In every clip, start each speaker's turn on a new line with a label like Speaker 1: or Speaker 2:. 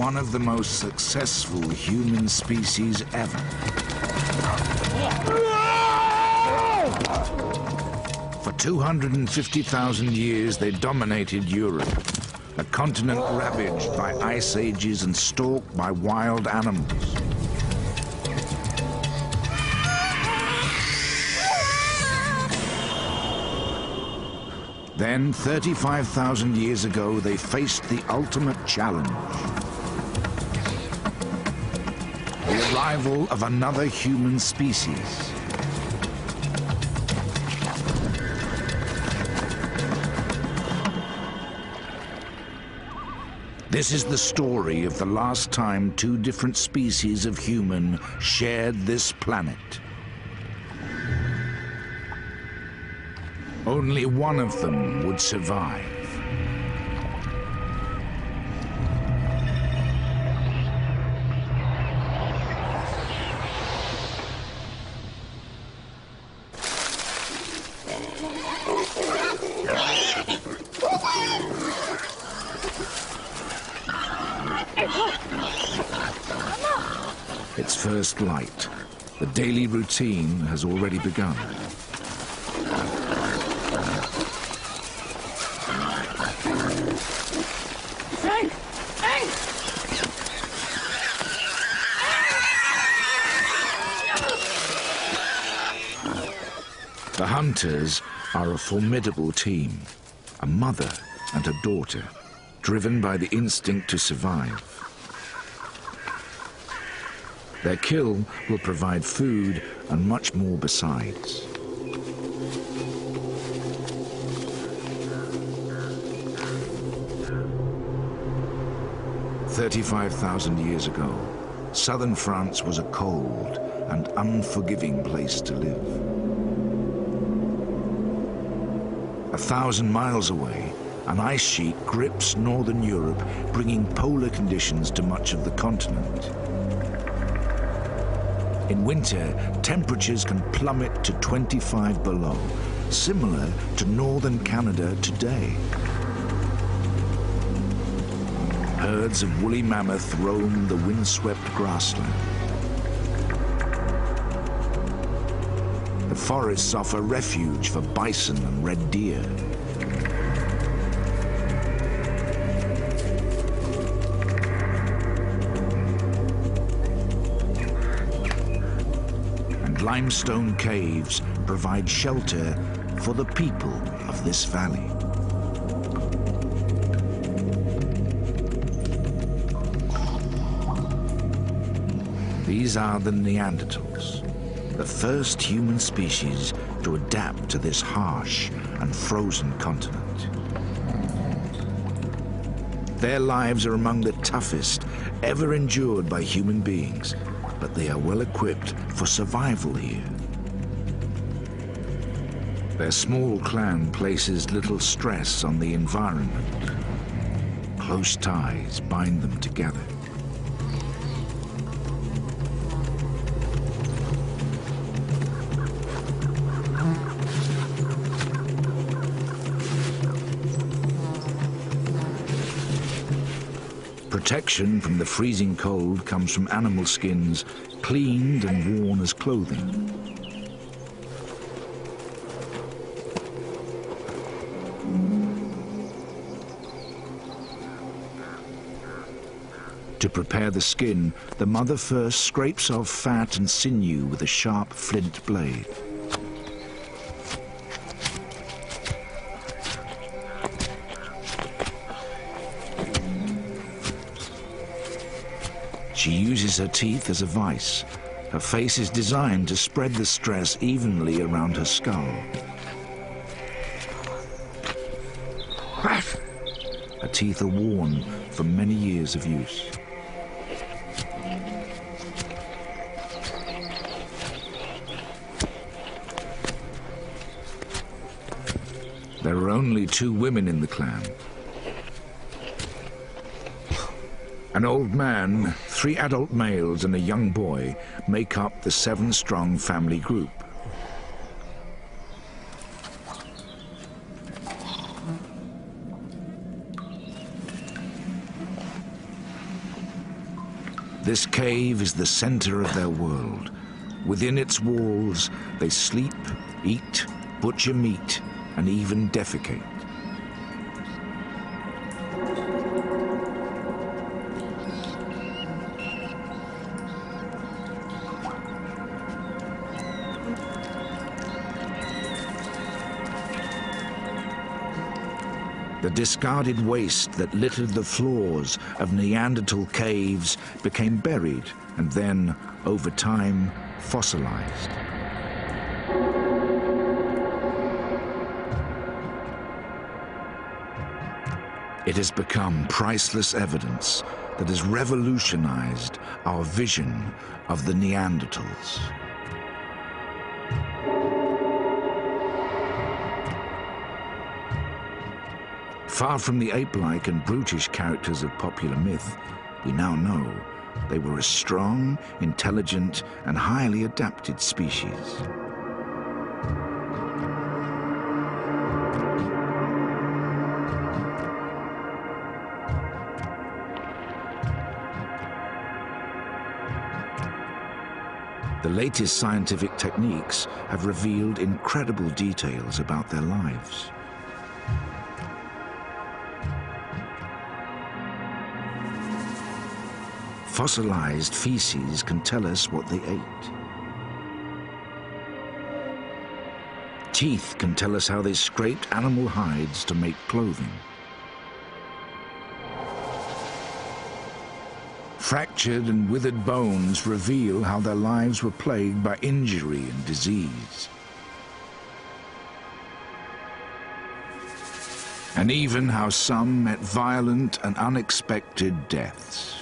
Speaker 1: one of the most successful human species ever. For 250,000 years, they dominated Europe, a continent ravaged by ice ages and stalked by wild animals. Then, 35,000 years ago, they faced the ultimate challenge. The arrival of another human species. This is the story of the last time two different species of human shared this planet. Only one of them would survive. It's first light. The daily routine has already begun. The hunters are a formidable team, a mother and a daughter, driven by the instinct to survive. Their kill will provide food and much more besides. "35,000 years ago, southern France was a cold and unforgiving place to live. 1,000 miles away, an ice sheet grips northern Europe, bringing polar conditions to much of the continent. In winter, temperatures can plummet to 25 below, similar to northern Canada today. Herds of woolly mammoth roam the windswept grassland. The forests offer refuge for bison and red deer. And limestone caves provide shelter for the people of this valley. These are the Neanderthals, the first human species to adapt to this harsh and frozen continent. Their lives are among the toughest ever endured by human beings, but they are well equipped for survival here. Their small clan places little stress on the environment. Close ties bind them together. Protection from the freezing cold comes from animal skins cleaned and worn as clothing. To prepare the skin, the mother first scrapes off fat and sinew with a sharp flint blade. She uses her teeth as a vice. Her face is designed to spread the stress evenly around her skull. Her teeth are worn from many years of use. There are only 2 women in the clan. An old man, 3 adult males and a young boy make up the 7-strong family group. This cave is the center of their world. Within its walls, they sleep, eat, butcher meat, and even defecate. The discarded waste that littered the floors of Neanderthal caves became buried and then, over time, fossilized. It has become priceless evidence that has revolutionized our vision of the Neanderthals. Far from the ape-like and brutish characters of popular myth, we now know they were a strong, intelligent, and highly adapted species. The latest scientific techniques have revealed incredible details about their lives. Fossilized feces can tell us what they ate. Teeth can tell us how they scraped animal hides to make clothing. Fractured and withered bones reveal how their lives were plagued by injury and disease. And even how some met violent and unexpected deaths.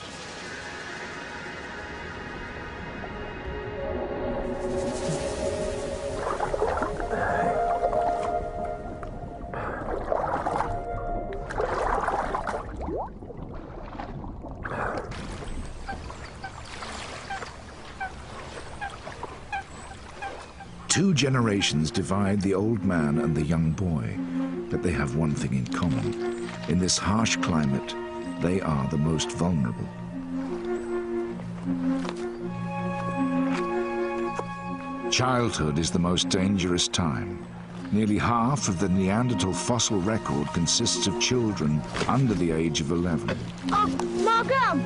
Speaker 1: Two generations divide the old man and the young boy, but they have one thing in common. In this harsh climate, they are the most vulnerable. Childhood is the most dangerous time. Nearly half of the Neanderthal fossil record consists of children under the age of 11.
Speaker 2: Oh, Margot!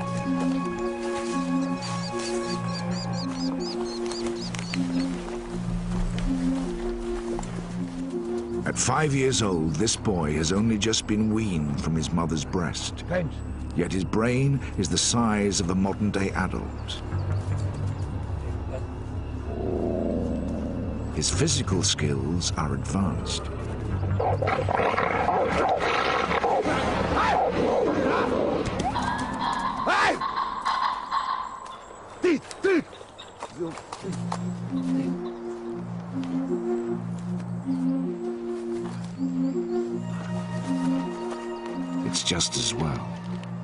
Speaker 1: At 5 years old, this boy has only just been weaned from his mother's breast. Yet his brain is the size of a modern-day adult. His physical skills are advanced. It's just as well.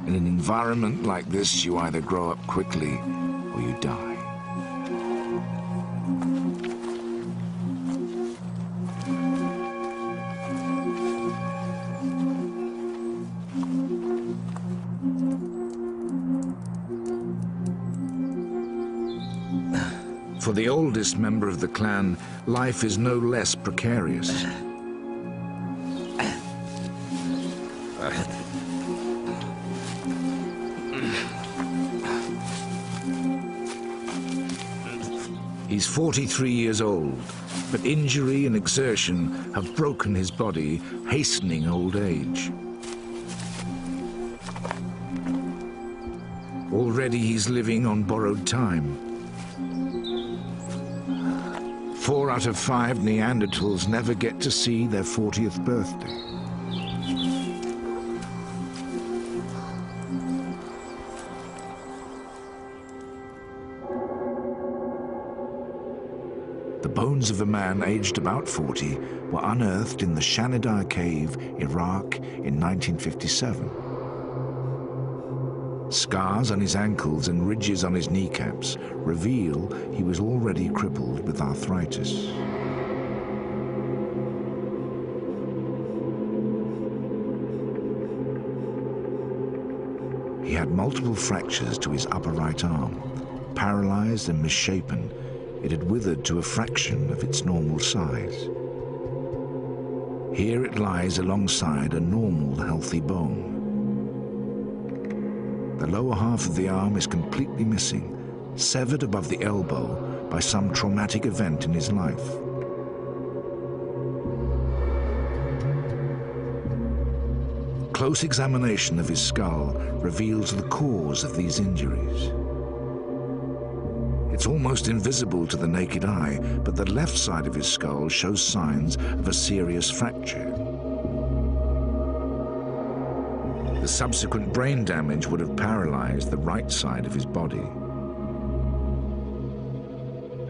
Speaker 1: In an environment like this, you either grow up quickly or you die. For the oldest member of the clan, life is no less precarious. He's 43 years old, but injury and exertion have broken his body, hastening old age. Already he's living on borrowed time. 4 out of 5 Neanderthals never get to see their 40th birthday. The bones of a man aged about 40 were unearthed in the Shanidar Cave, Iraq, in 1957. Scars on his ankles and ridges on his kneecaps reveal he was already crippled with arthritis. He had multiple fractures to his upper right arm. Paralyzed and misshapen, it had withered to a fraction of its normal size. Here it lies alongside a normal, healthy bone. The lower half of the arm is completely missing, severed above the elbow by some traumatic event in his life. Close examination of his skull reveals the cause of these injuries. It's almost invisible to the naked eye, but the left side of his skull shows signs of a serious fracture. The subsequent brain damage would have paralyzed the right side of his body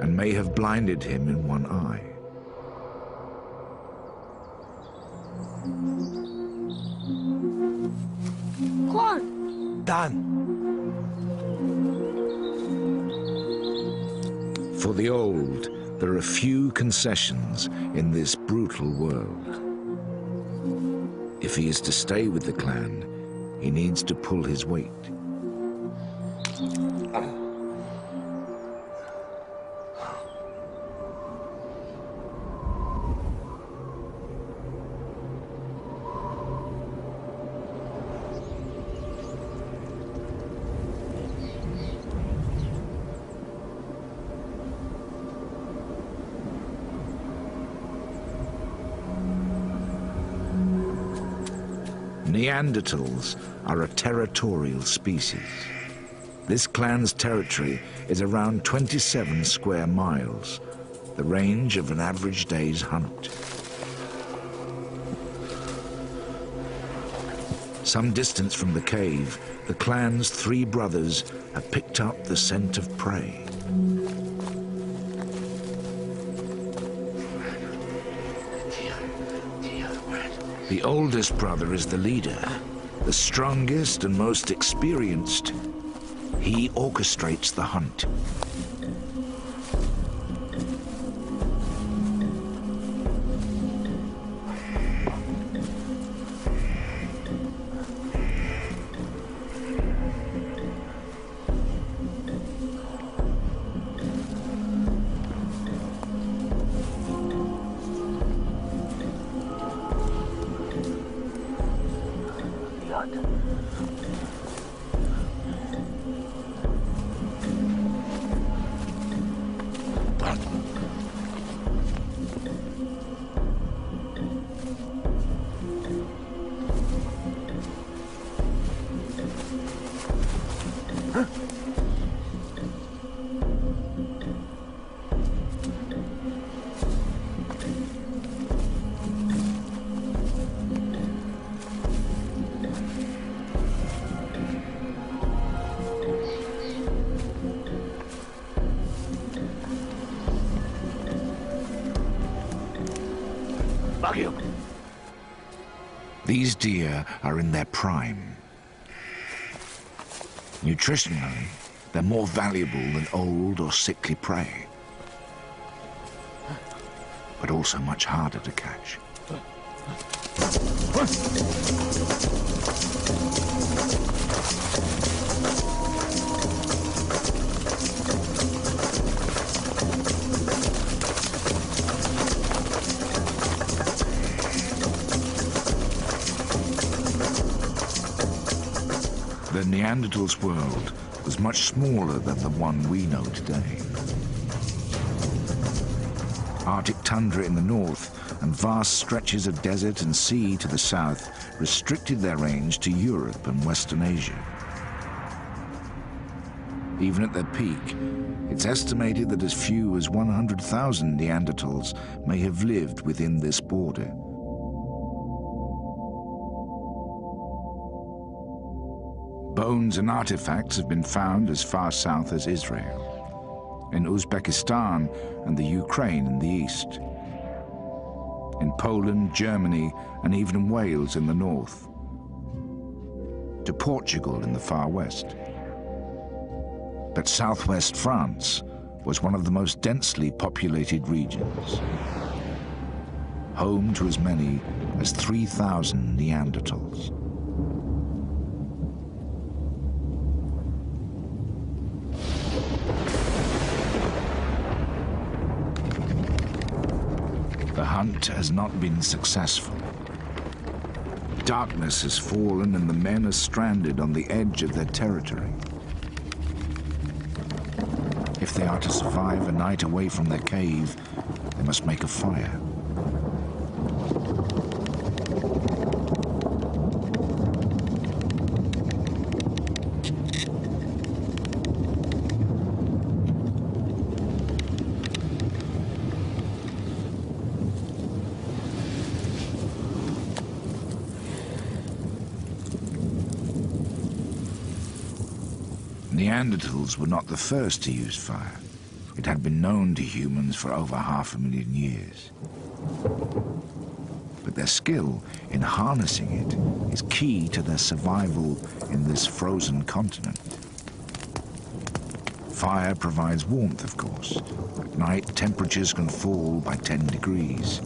Speaker 1: and may have blinded him in one eye.
Speaker 2: Come on.
Speaker 3: Done.
Speaker 1: For the old, there are few concessions in this brutal world. If he is to stay with the clan, he needs to pull his weight. Neanderthals are a territorial species. This clan's territory is around 27 square miles, the range of an average day's hunt. Some distance from the cave, the clan's 3 brothers have picked up the scent of prey. The oldest brother is the leader, the strongest and most experienced. He orchestrates the hunt. These deer are in their prime. Nutritionally, they're more valuable than old or sickly prey, but also much harder to catch. The Neanderthals' world was much smaller than the one we know today. Arctic tundra in the north and vast stretches of desert and sea to the south restricted their range to Europe and Western Asia. Even at their peak, it's estimated that as few as 100,000 Neanderthals may have lived within this border. Bones and artifacts have been found as far south as Israel, in Uzbekistan and the Ukraine in the east, in Poland, Germany, and even Wales in the north, to Portugal in the far west. But southwest France was one of the most densely populated regions, home to as many as 3,000 Neanderthals. hunt has not been successful. Darkness has fallen and the men are stranded on the edge of their territory. If they are to survive a night away from their cave, they must make a fire. Neanderthals were not the first to use fire. It had been known to humans for over 500,000 years. But their skill in harnessing it is key to their survival in this frozen continent. Fire provides warmth, of course. At night, temperatures can fall by 10 degrees.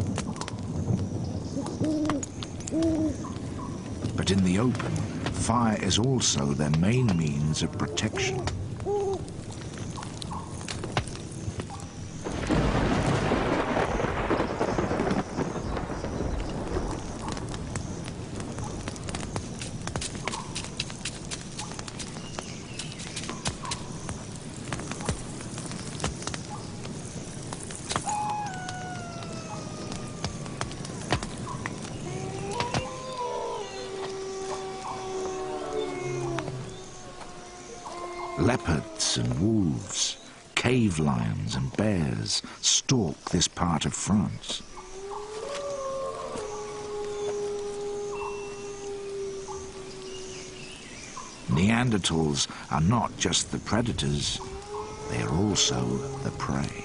Speaker 1: But in the open, fire is also their main means of protection. Leopards and wolves, cave lions and bears stalk this part of France. Neanderthals are not just the predators, they are also the prey.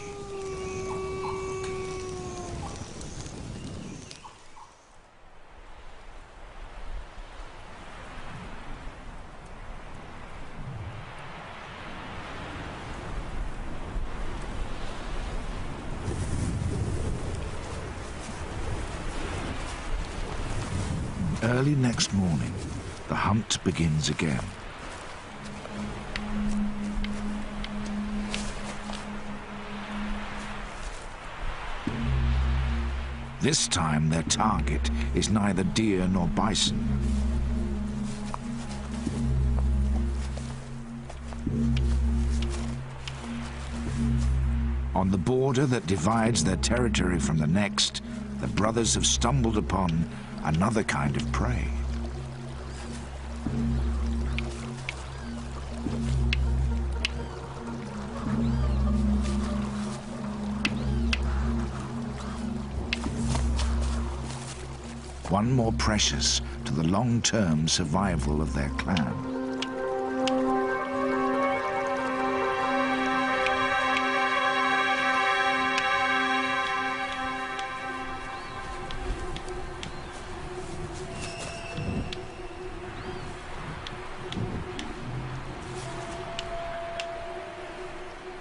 Speaker 1: Early next morning, the hunt begins again. This time their target is neither deer nor bison. On the border that divides their territory from the next, the brothers have stumbled upon another kind of prey. One more precious to the long-term survival of their clan.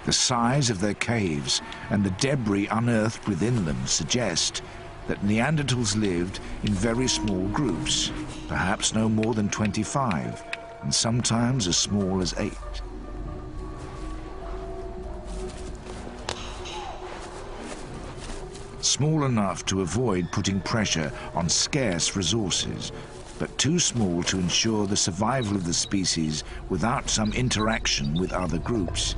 Speaker 1: The size of their caves and the debris unearthed within them suggest that Neanderthals lived in very small groups, perhaps no more than 25, and sometimes as small as 8. Small enough to avoid putting pressure on scarce resources, but too small to ensure the survival of the species without some interaction with other groups.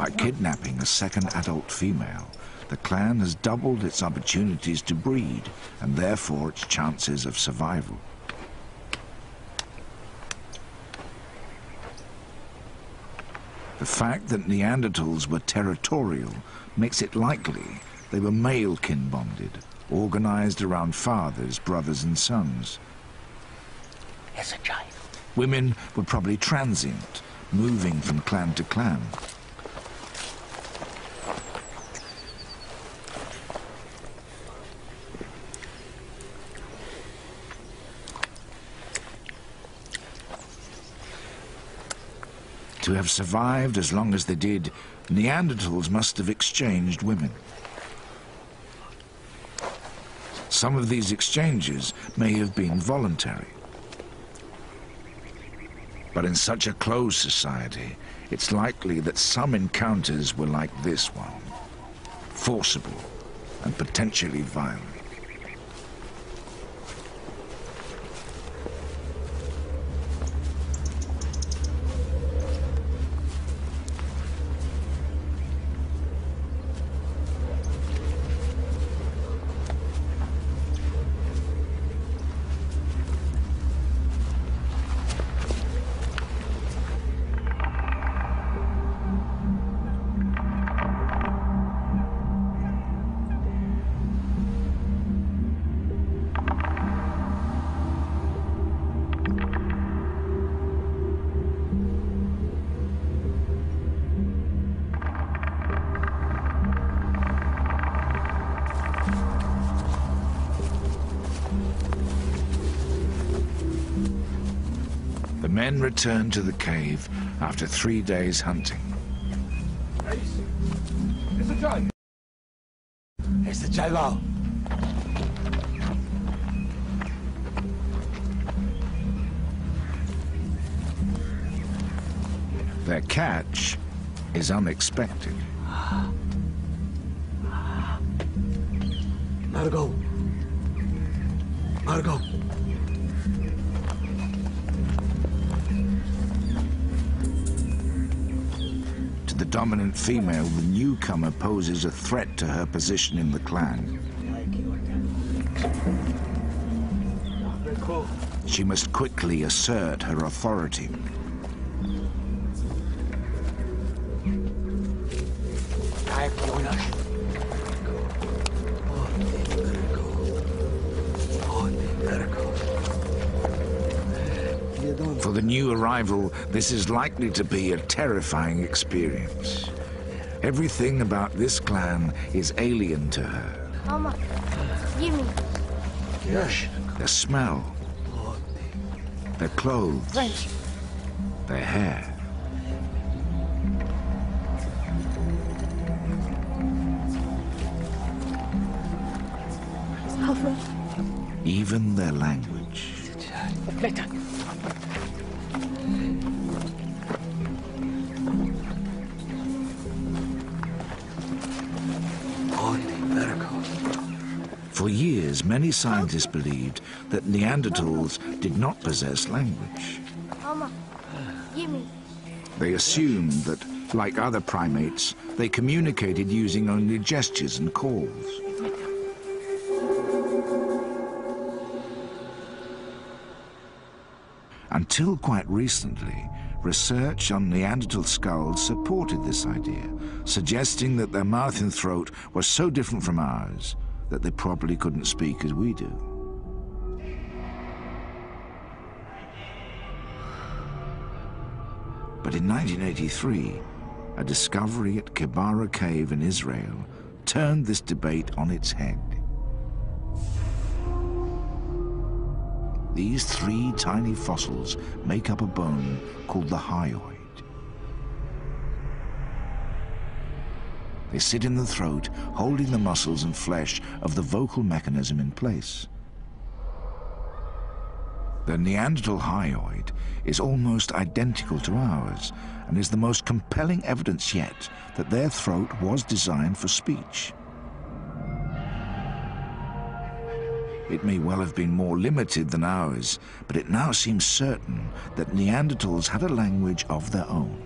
Speaker 1: By kidnapping a second adult female, the clan has doubled its opportunities to breed and therefore its chances of survival. The fact that Neanderthals were territorial makes it likely they were male kin bonded, organized around fathers, brothers and sons.
Speaker 3: It's a child.
Speaker 1: Women were probably transient, moving from clan to clan. To have survived as long as they did, Neanderthals must have exchanged women. Some of these exchanges may have been voluntary. But in such a closed society, it's likely that some encounters were like this one, forcible and potentially violent. The men returned to the cave after 3 days hunting.
Speaker 3: It's a child. It's a child.
Speaker 1: Their catch is unexpected.
Speaker 3: Margot. Margot.
Speaker 1: To the dominant female, the newcomer poses a threat to her position in the clan. She must quickly assert her authority. For the new arrival, this is likely to be a terrifying experience. Everything about this clan is alien to her.
Speaker 2: Mama, give me.
Speaker 3: Yes.
Speaker 1: Their smell, their clothes, their hair. Even their language. For years, many scientists believed that Neanderthals did not possess language.
Speaker 2: Mama, give me.
Speaker 1: They assumed that, like other primates, they communicated using only gestures and calls. Until quite recently, research on Neanderthal skulls supported this idea, suggesting that their mouth and throat were so different from ours that they probably couldn't speak as we do. But in 1983, a discovery at Kebara Cave in Israel turned this debate on its head. These 3 tiny fossils make up a bone called the hyoid. They sit in the throat, holding the muscles and flesh of the vocal mechanism in place. The Neanderthal hyoid is almost identical to ours and is the most compelling evidence yet that their throat was designed for speech. It may well have been more limited than ours, but it now seems certain that Neanderthals had a language of their own.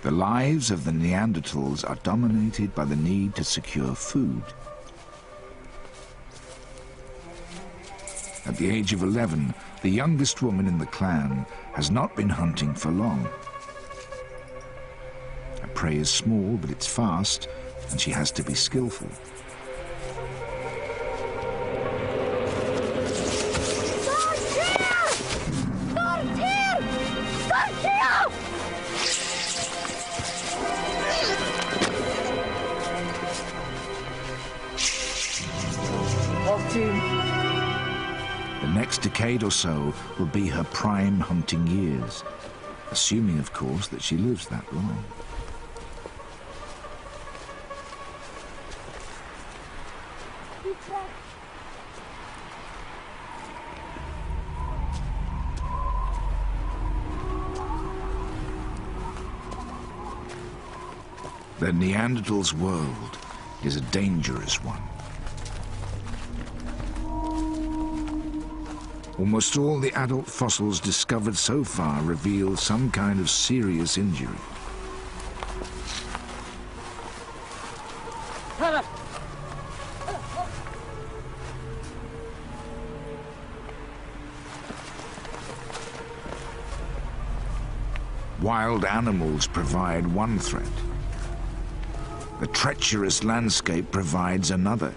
Speaker 1: The lives of the Neanderthals are dominated by the need to secure food. At the age of 11, the youngest woman in the clan has not been hunting for long. Her prey is small, but it's fast, and she has to be skillful. The next decade or so will be her prime hunting years, assuming, of course, that she lives that long. The Neanderthals' world is a dangerous one. Almost all the adult fossils discovered so far reveal some kind of serious injury. Wild animals provide one threat. The treacherous landscape provides another.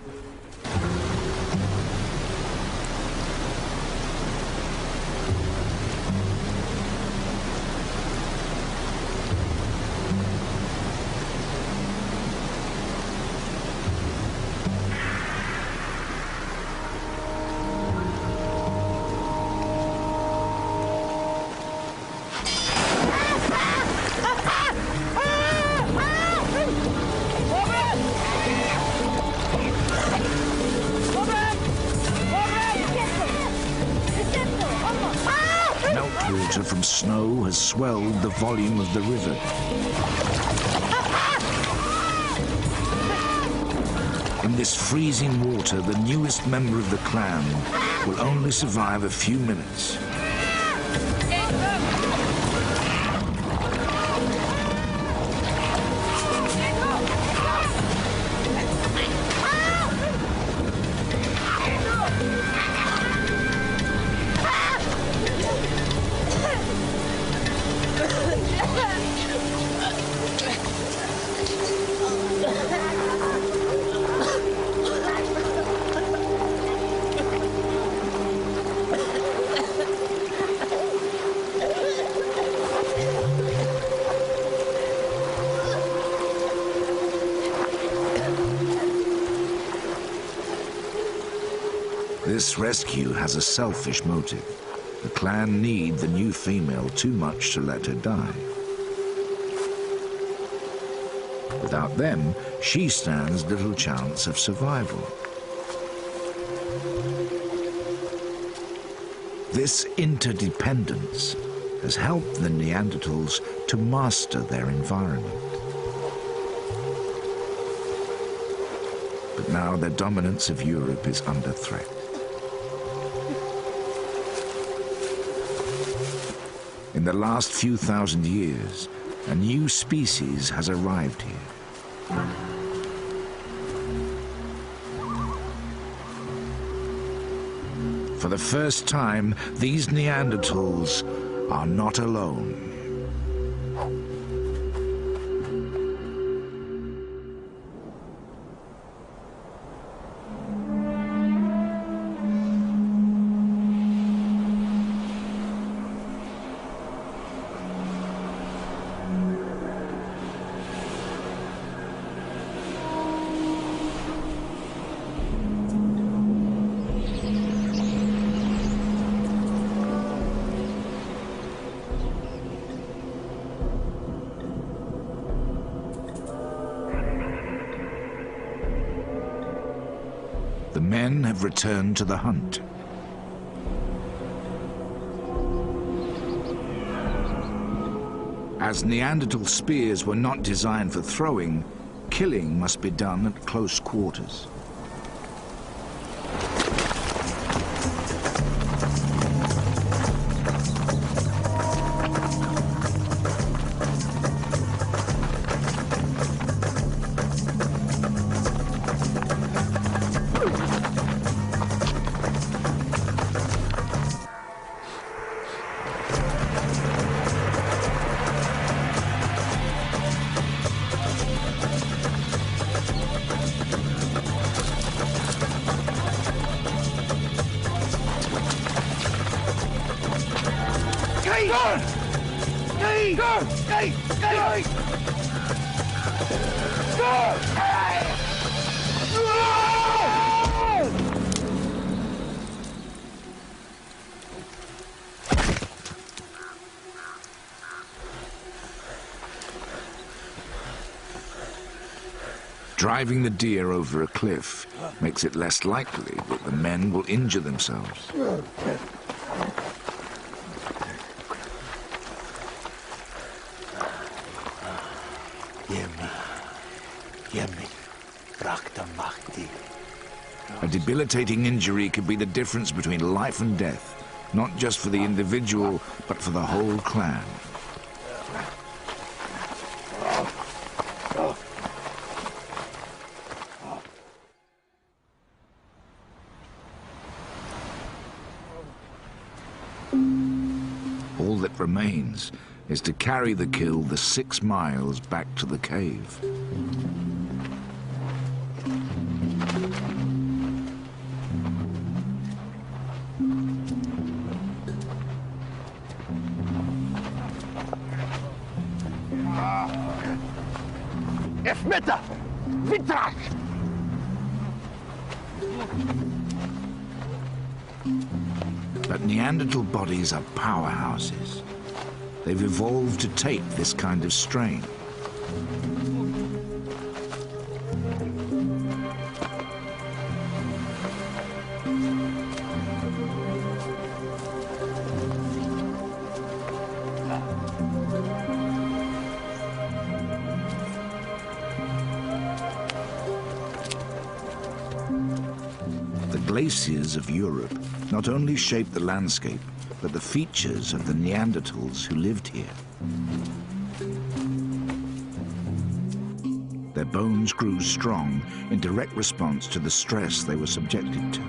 Speaker 1: Meltwater from snow has swelled the volume of the river. In this freezing water, the newest member of the clan will only survive a few minutes. This rescue has a selfish motive. The clan need the new female too much to let her die. Without them, she stands little chance of survival. This interdependence has helped the Neanderthals to master their environment. But now the dominance of Europe is under threat. In the last few thousand years, a new species has arrived here. For the first time, these Neanderthals are not alone. The men have returned to the hunt. As Neanderthal spears were not designed for throwing, killing must be done at close quarters. Driving the deer over a cliff makes it less likely that the men will injure themselves. A debilitating injury could be the difference between life and death, not just for the individual, but for the whole clan. All that remains is to carry the kill the 6 miles back to the cave.
Speaker 3: Efmeta! Vitrach!
Speaker 1: But Neanderthal bodies are powerhouses. They've evolved to take this kind of strain. The glaciers of Europe not only shaped the landscape, but the features of the Neanderthals who lived here. Their bones grew strong in direct response to the stress they were subjected to.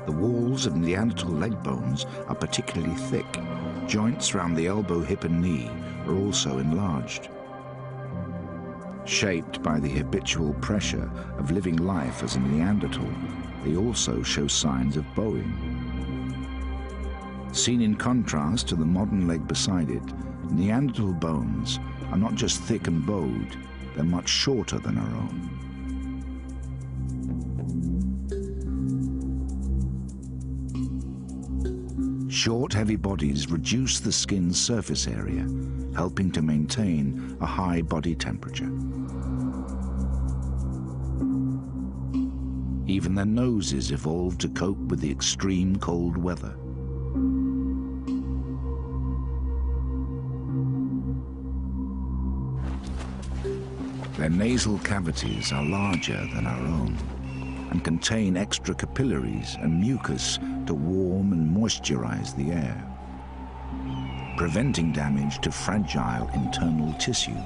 Speaker 1: The walls of Neanderthal leg bones are particularly thick. Joints around the elbow, hip and knee are also enlarged. Shaped by the habitual pressure of living life as a Neanderthal, they also show signs of bowing. Seen in contrast to the modern leg beside it, Neanderthal bones are not just thick and bowed, they're much shorter than our own. Short, heavy bodies reduce the skin's surface area, helping to maintain a high body temperature. Even their noses evolved to cope with the extreme cold weather. Their nasal cavities are larger than our own and contain extra capillaries and mucus to warm and moisturize the air, preventing damage to fragile internal tissue.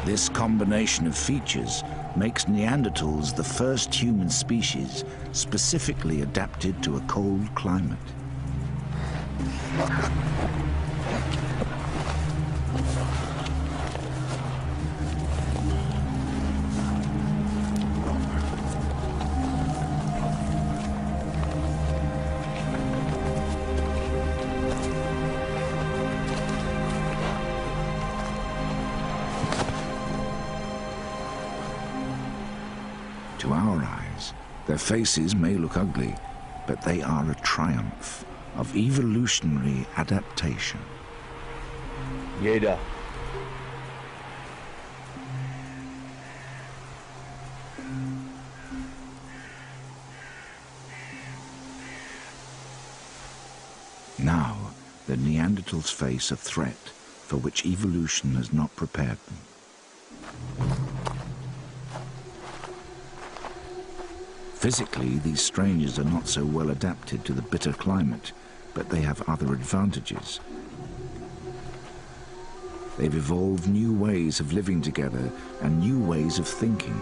Speaker 1: This combination of features makes Neanderthals the first human species specifically adapted to a cold climate. To our eyes, their faces may look ugly, but they are a triumph of evolutionary adaptation.
Speaker 3: Jeder.
Speaker 1: Now, the Neanderthals face a threat for which evolution has not prepared them. Physically, these strangers are not so well adapted to the bitter climate, but they have other advantages. They've evolved new ways of living together and new ways of thinking.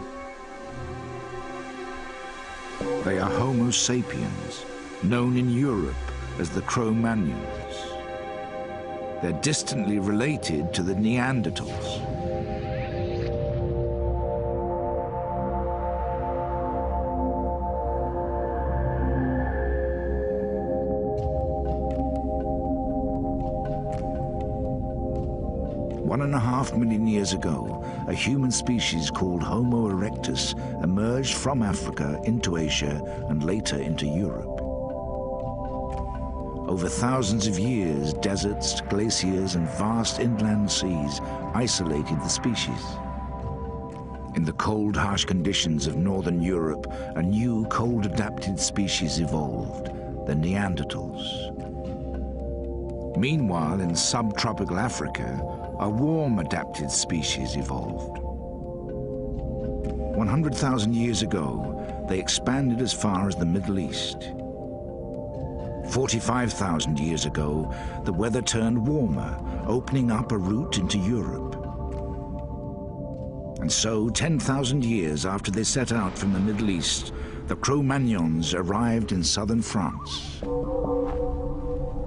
Speaker 1: They are Homo sapiens, known in Europe as the Cro-Magnons. They're distantly related to the Neanderthals. One and a half million years ago, a human species called Homo erectus emerged from Africa into Asia and later into Europe. Over thousands of years, deserts, glaciers, and vast inland seas isolated the species. In the cold, harsh conditions of northern Europe, a new cold-adapted species evolved, the Neanderthals. Meanwhile, in subtropical Africa, a warm-adapted species evolved. 100,000 years ago, they expanded as far as the Middle East. 45,000 years ago, the weather turned warmer, opening up a route into Europe. And so, 10,000 years after they set out from the Middle East, the Cro-Magnons arrived in southern France.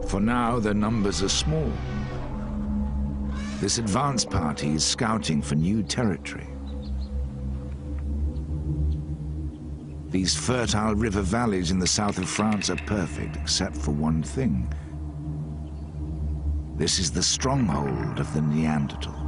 Speaker 1: For now, their numbers are small. This advance party is scouting for new territory. These fertile river valleys in the south of France are perfect, except for one thing. This is the stronghold of the Neanderthals.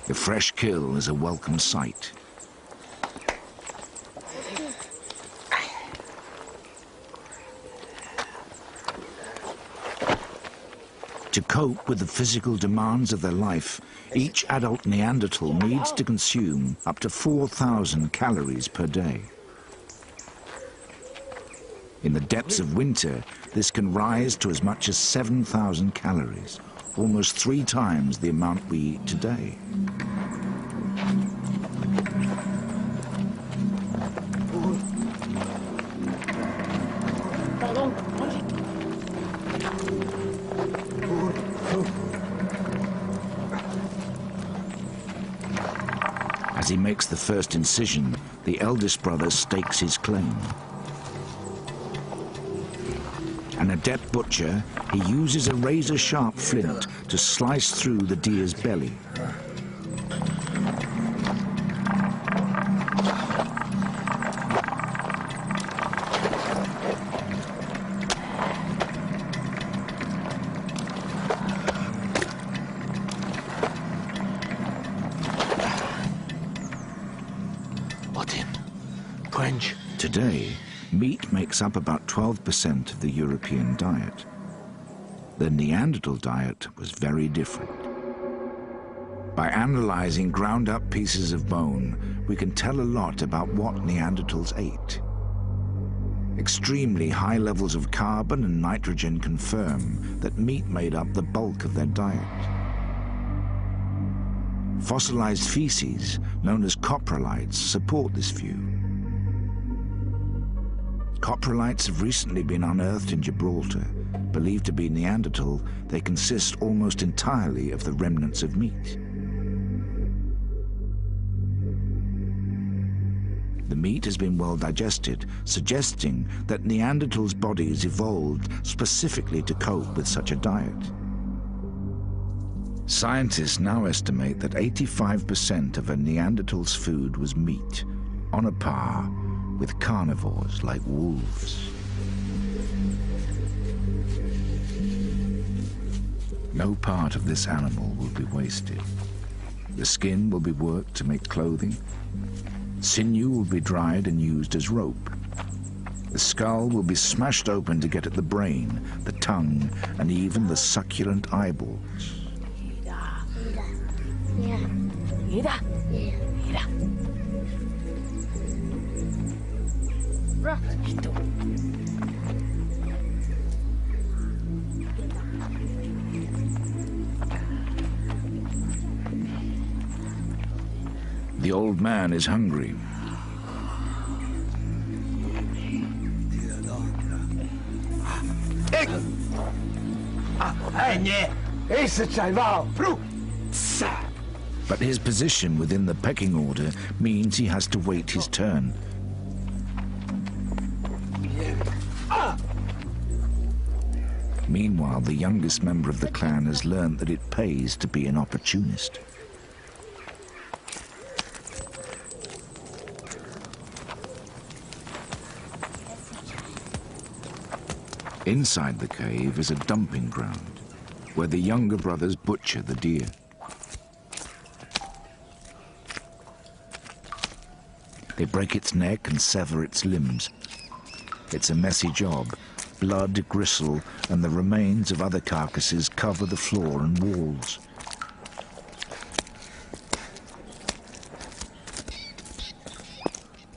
Speaker 1: The fresh kill is a welcome sight. To cope with the physical demands of their life, each adult Neanderthal needs to consume up to 4,000 calories per day. In the depths of winter, this can rise to as much as 7,000 calories, almost 3 times the amount we eat today. As he makes the first incision, the eldest brother stakes his claim. An adept butcher, he uses a razor-sharp flint to slice through the deer's belly. Today, meat makes up about 12% of the European diet. The Neanderthal diet was very different. By analyzing ground-up pieces of bone, we can tell a lot about what Neanderthals ate. Extremely high levels of carbon and nitrogen confirm that meat made up the bulk of their diet. Fossilized feces, known as coprolites, support this view. Coprolites have recently been unearthed in Gibraltar. Believed to be Neanderthal, they consist almost entirely of the remnants of meat. The meat has been well digested, suggesting that Neanderthals' bodies evolved specifically to cope with such a diet. Scientists now estimate that 85% of a Neanderthal's food was meat, on a par with carnivores like wolves. No part of this animal will be wasted. The skin will be worked to make clothing. Sinew will be dried and used as rope. The skull will be smashed open to get at the brain, the tongue, and even the succulent eyeballs. The old man is hungry. But his position within the pecking order means he has to wait his turn. Meanwhile, the youngest member of the clan has learned that it pays to be an opportunist. Inside the cave is a dumping ground, where the younger brothers butcher the deer. They break its neck and sever its limbs. It's a messy job. Blood, gristle, and the remains of other carcasses cover the floor and walls.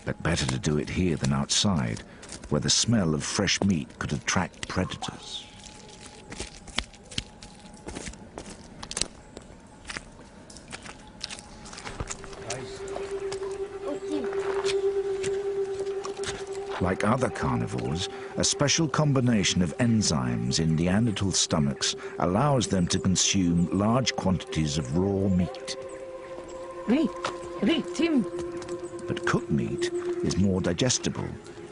Speaker 1: But better to do it here than outside, where the smell of fresh meat could attract predators. Like other carnivores, a special combination of enzymes in Neanderthal stomachs allows them to consume large quantities of raw meat. But cooked meat is more digestible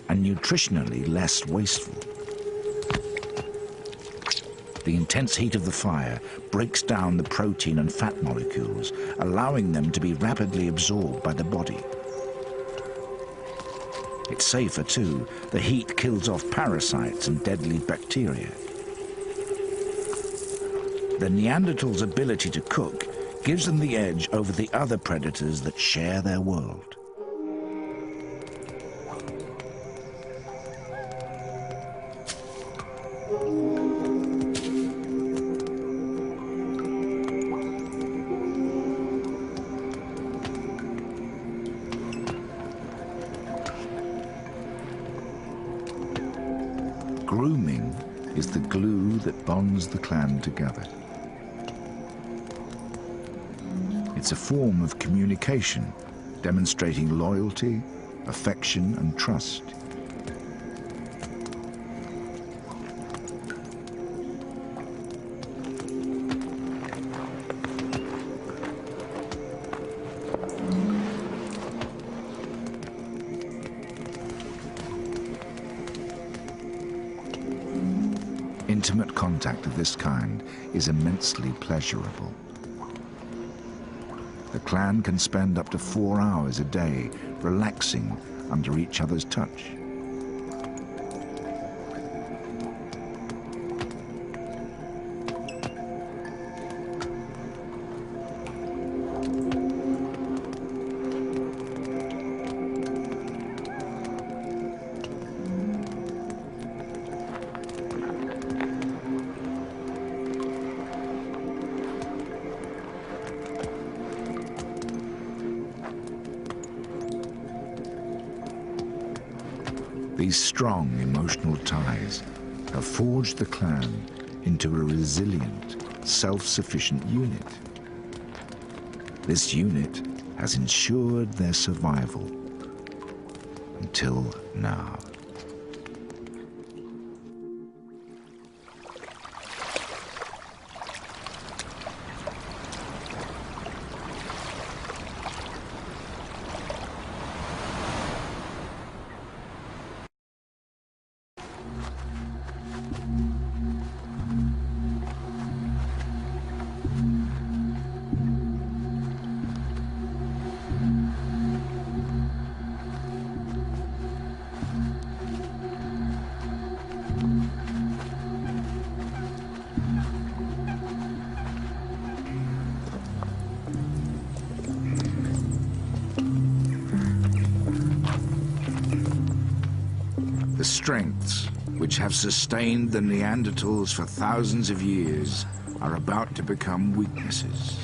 Speaker 1: and nutritionally less wasteful. The intense heat of the fire breaks down the protein and fat molecules, allowing them to be rapidly absorbed by the body. It's safer too. The heat kills off parasites and deadly bacteria. The Neanderthals' ability to cook gives them the edge over the other predators that share their world. Grooming is the glue that bonds the clan together. It's a form of communication, demonstrating loyalty, affection, and trust. Intimate contact of this kind is immensely pleasurable. The clan can spend up to 4 hours a day relaxing under each other's touch. These strong emotional ties have forged the clan into a resilient, self-sufficient unit. This unit has ensured their survival until now. The strengths which have sustained the Neanderthals for thousands of years are about to become weaknesses.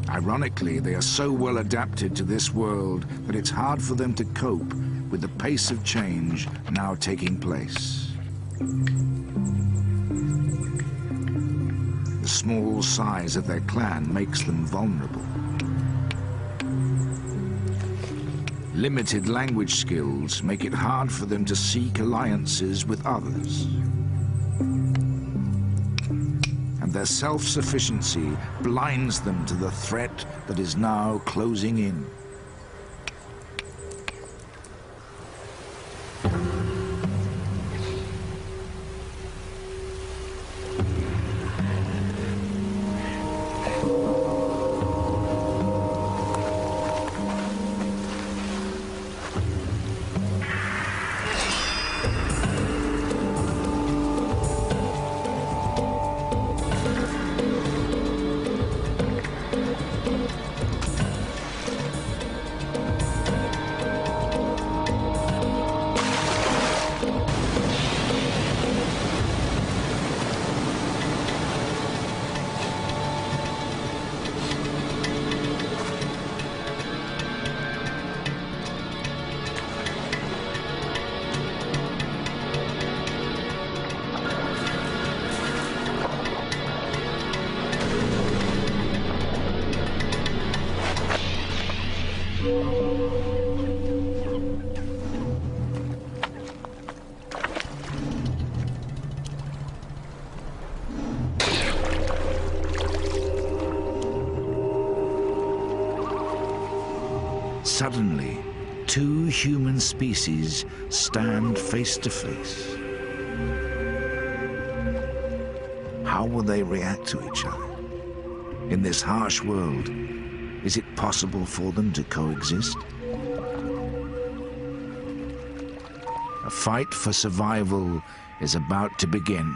Speaker 1: Ironically, they are so well adapted to this world that it's hard for them to cope with the pace of change now taking place. The small size of their clan makes them vulnerable. Limited language skills make it hard for them to seek alliances with others. And their self-sufficiency blinds them to the threat that is now closing in. Suddenly, two human species stand face to face. How will they react to each other? In this harsh world, is it possible for them to coexist? A fight for survival is about to begin.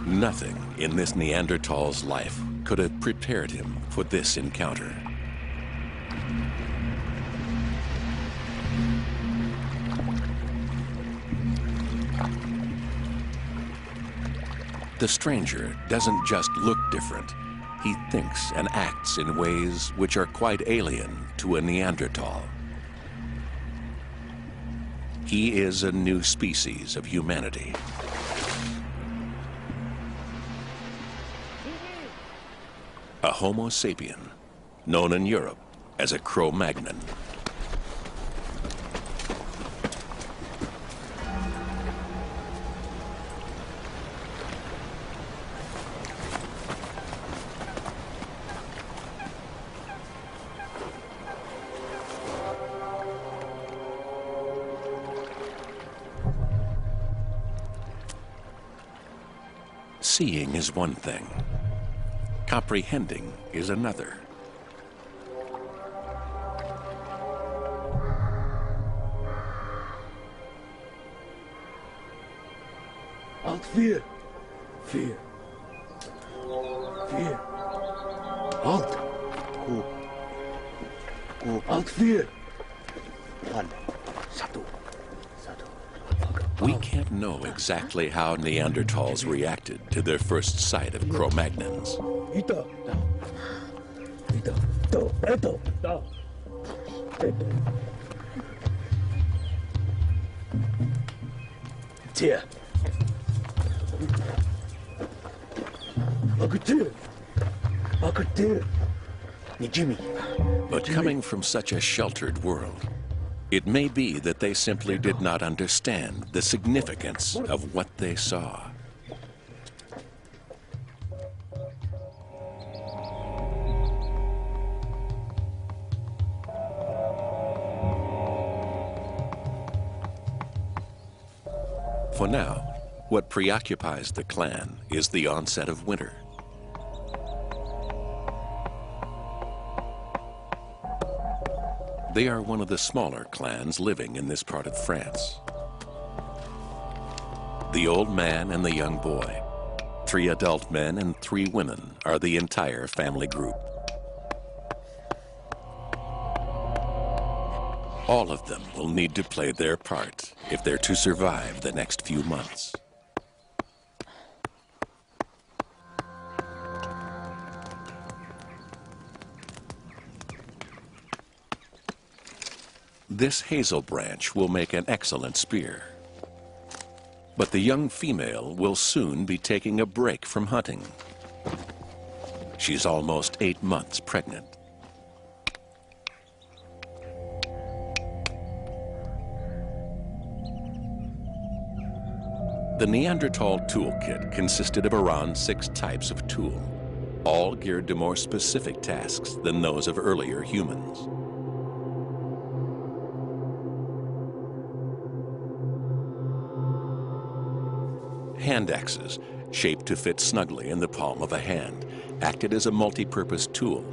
Speaker 4: Nothing in this Neanderthal's life could have prepared him for this encounter. The stranger doesn't just look different. He thinks and acts in ways which are quite alien to a Neanderthal. He is a new species of humanity. A Homo sapien, known in Europe as a Cro-Magnon. Seeing is one thing. Comprehending is another.
Speaker 3: Alt 4. 4. 4. Alt. Alt 4. 1. 1.
Speaker 4: We can't know exactly how Neanderthals reacted to their first sight of Cro-Magnons. But coming from such a sheltered world, it may be that they simply did not understand the significance of what they saw. For now, what preoccupies the clan is the onset of winter. They are one of the smaller clans living in this part of France. The old man and the young boy, 3 adult men and 3 women are the entire family group. All of them will need to play their part if they're to survive the next few months. This hazel branch will make an excellent spear. But the young female will soon be taking a break from hunting. She's almost 8 months pregnant. The Neanderthal toolkit consisted of around 6 types of tool, all geared to more specific tasks than those of earlier humans. Hand axes, shaped to fit snugly in the palm of a hand, acted as a multi-purpose tool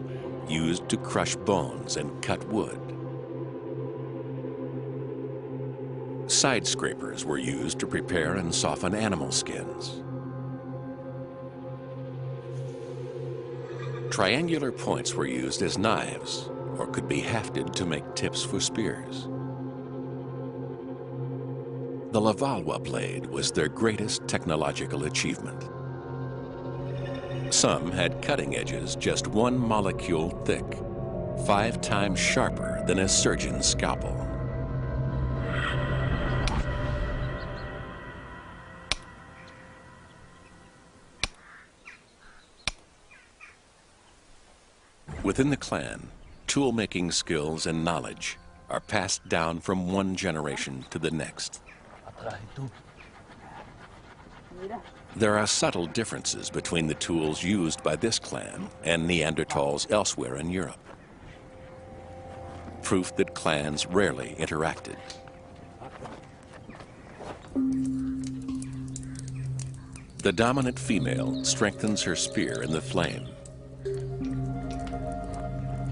Speaker 4: used to crush bones and cut wood. Side scrapers were used to prepare and soften animal skins. Triangular points were used as knives or could be hafted to make tips for spears. The Levallois blade was their greatest technological achievement. Some had cutting edges just 1 molecule thick, 5 times sharper than a surgeon's scalpel. Within the clan, tool-making skills and knowledge are passed down from one generation to the next. There are subtle differences between the tools used by this clan and Neanderthals elsewhere in Europe. Proof that clans rarely interacted. The dominant female strengthens her spear in the flame.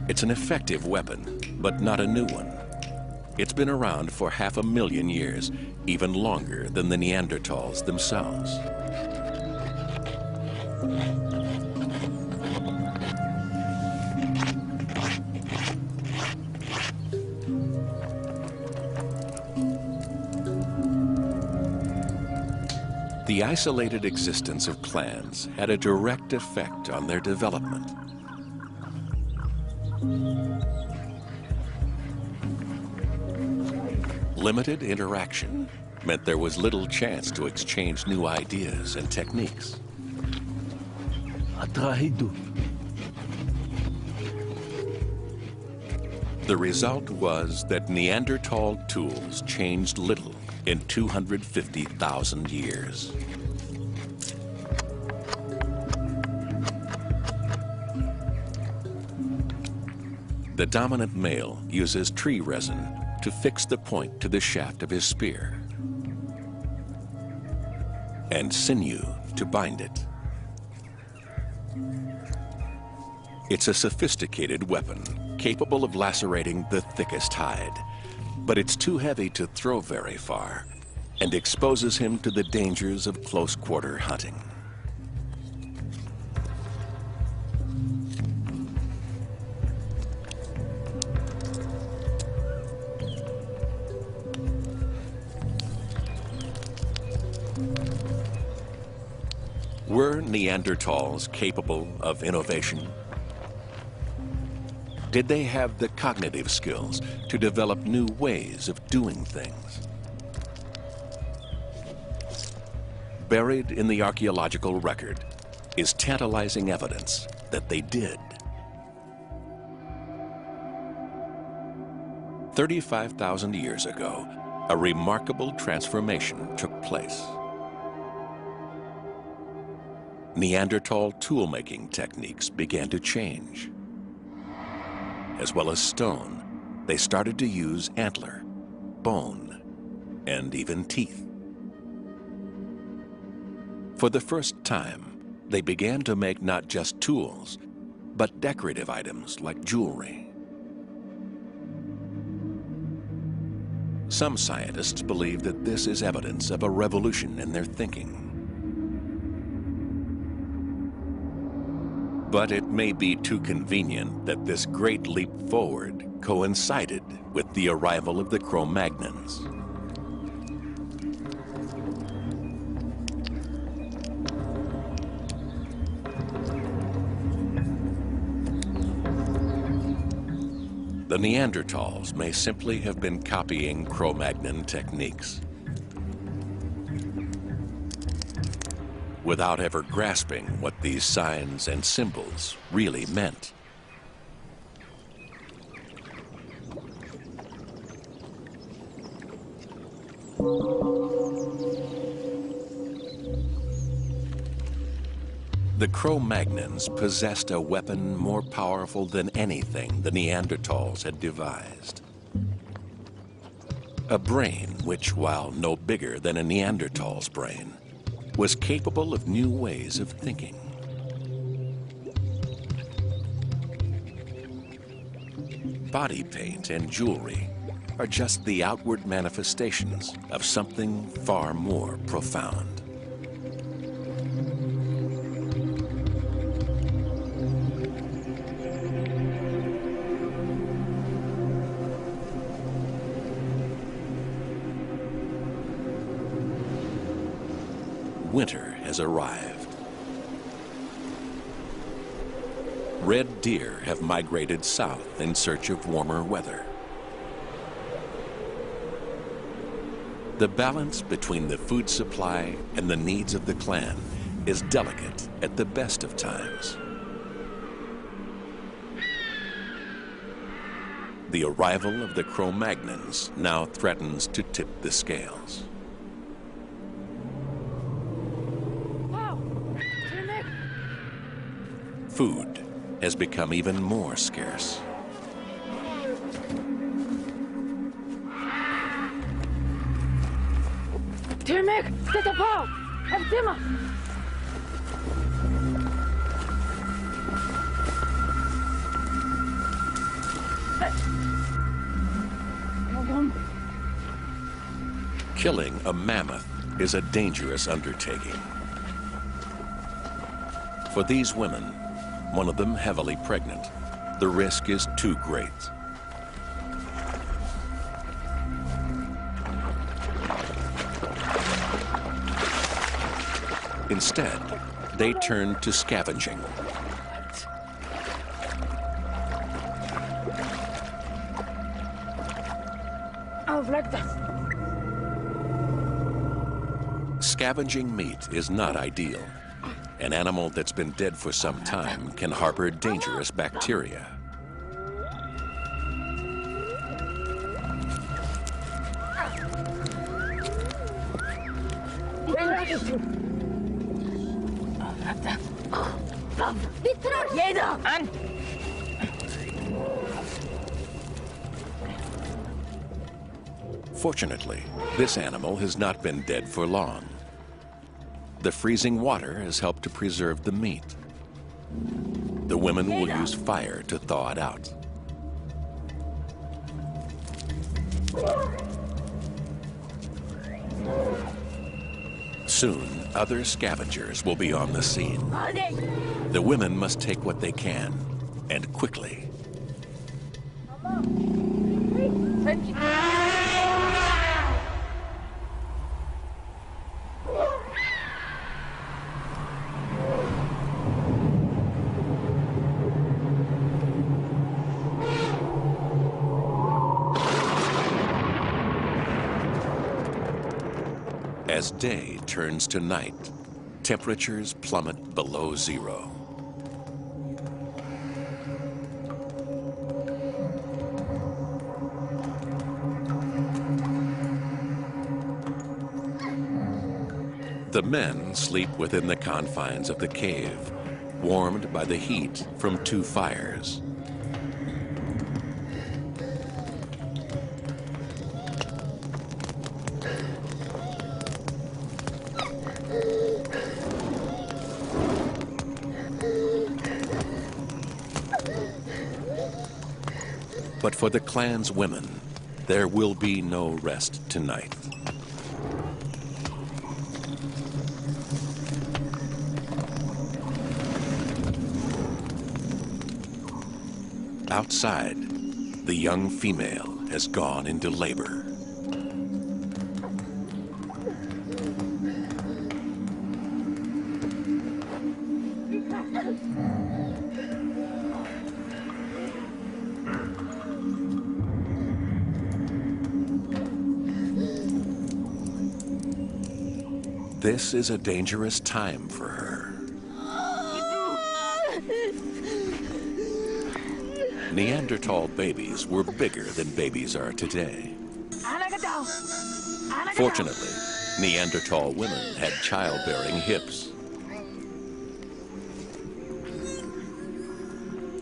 Speaker 4: It's an effective weapon, but not a new one. It's been around for 500,000 years, even longer than the Neanderthals themselves. The isolated existence of clans had a direct effect on their development. Limited interaction meant there was little chance to exchange new ideas and techniques. The result was that Neanderthal tools changed little in 250,000 years. The dominant male uses tree resin to fix the point to the shaft of his spear, and sinew to bind it. It's a sophisticated weapon, capable of lacerating the thickest hide, but it's too heavy to throw very far and exposes him to the dangers of close-quarter hunting. Were Neanderthals capable of innovation? Did they have the cognitive skills to develop new ways of doing things? Buried in the archaeological record is tantalizing evidence that they did. 35,000 years ago, a remarkable transformation took place. Neanderthal tool-making techniques began to change. As well as stone, they started to use antler, bone, and even teeth. For the first time, they began to make not just tools, but decorative items like jewelry. Some scientists believe that this is evidence of a revolution in their thinking. But it may be too convenient that this great leap forward coincided with the arrival of the Cro-Magnons. the Neanderthals may simply have been copying Cro-Magnon techniques without ever grasping what these signs and symbols really meant. The Cro-Magnons possessed a weapon more powerful than anything the Neanderthals had devised. A brain which, while no bigger than a Neanderthal's brain, was capable of new ways of thinking. Body paint and jewelry are just the outward manifestations of something far more profound. Winter has arrived. Red deer have migrated south in search of warmer weather. The balance between the food supply and the needs of the clan is delicate at the best of times. The arrival of the Cro-Magnons now threatens to tip the scales. Food has become even more scarce.
Speaker 2: Tirmek, zet op hou! Heb timmer!
Speaker 4: Killing a mammoth is a dangerous undertaking. For these women, one of them heavily pregnant, the risk is too great. Instead, they turn to scavenging. Scavenging meat is not ideal. An animal that's been dead for some time can harbor dangerous bacteria. Fortunately, this animal has not been dead for long. The freezing water has helped to preserve the meat. The women will use fire to thaw it out. Soon, other scavengers will be on the scene. The women must take what they can, and quickly. As day turns to night, temperatures plummet below zero. The men sleep within the confines of the cave, warmed by the heat from 2 fires. But for the clan's women, there will be no rest tonight. Outside, the young female has gone into labor. This is a dangerous time for her. Neanderthal babies were bigger than babies are today. Fortunately, Neanderthal women had childbearing hips.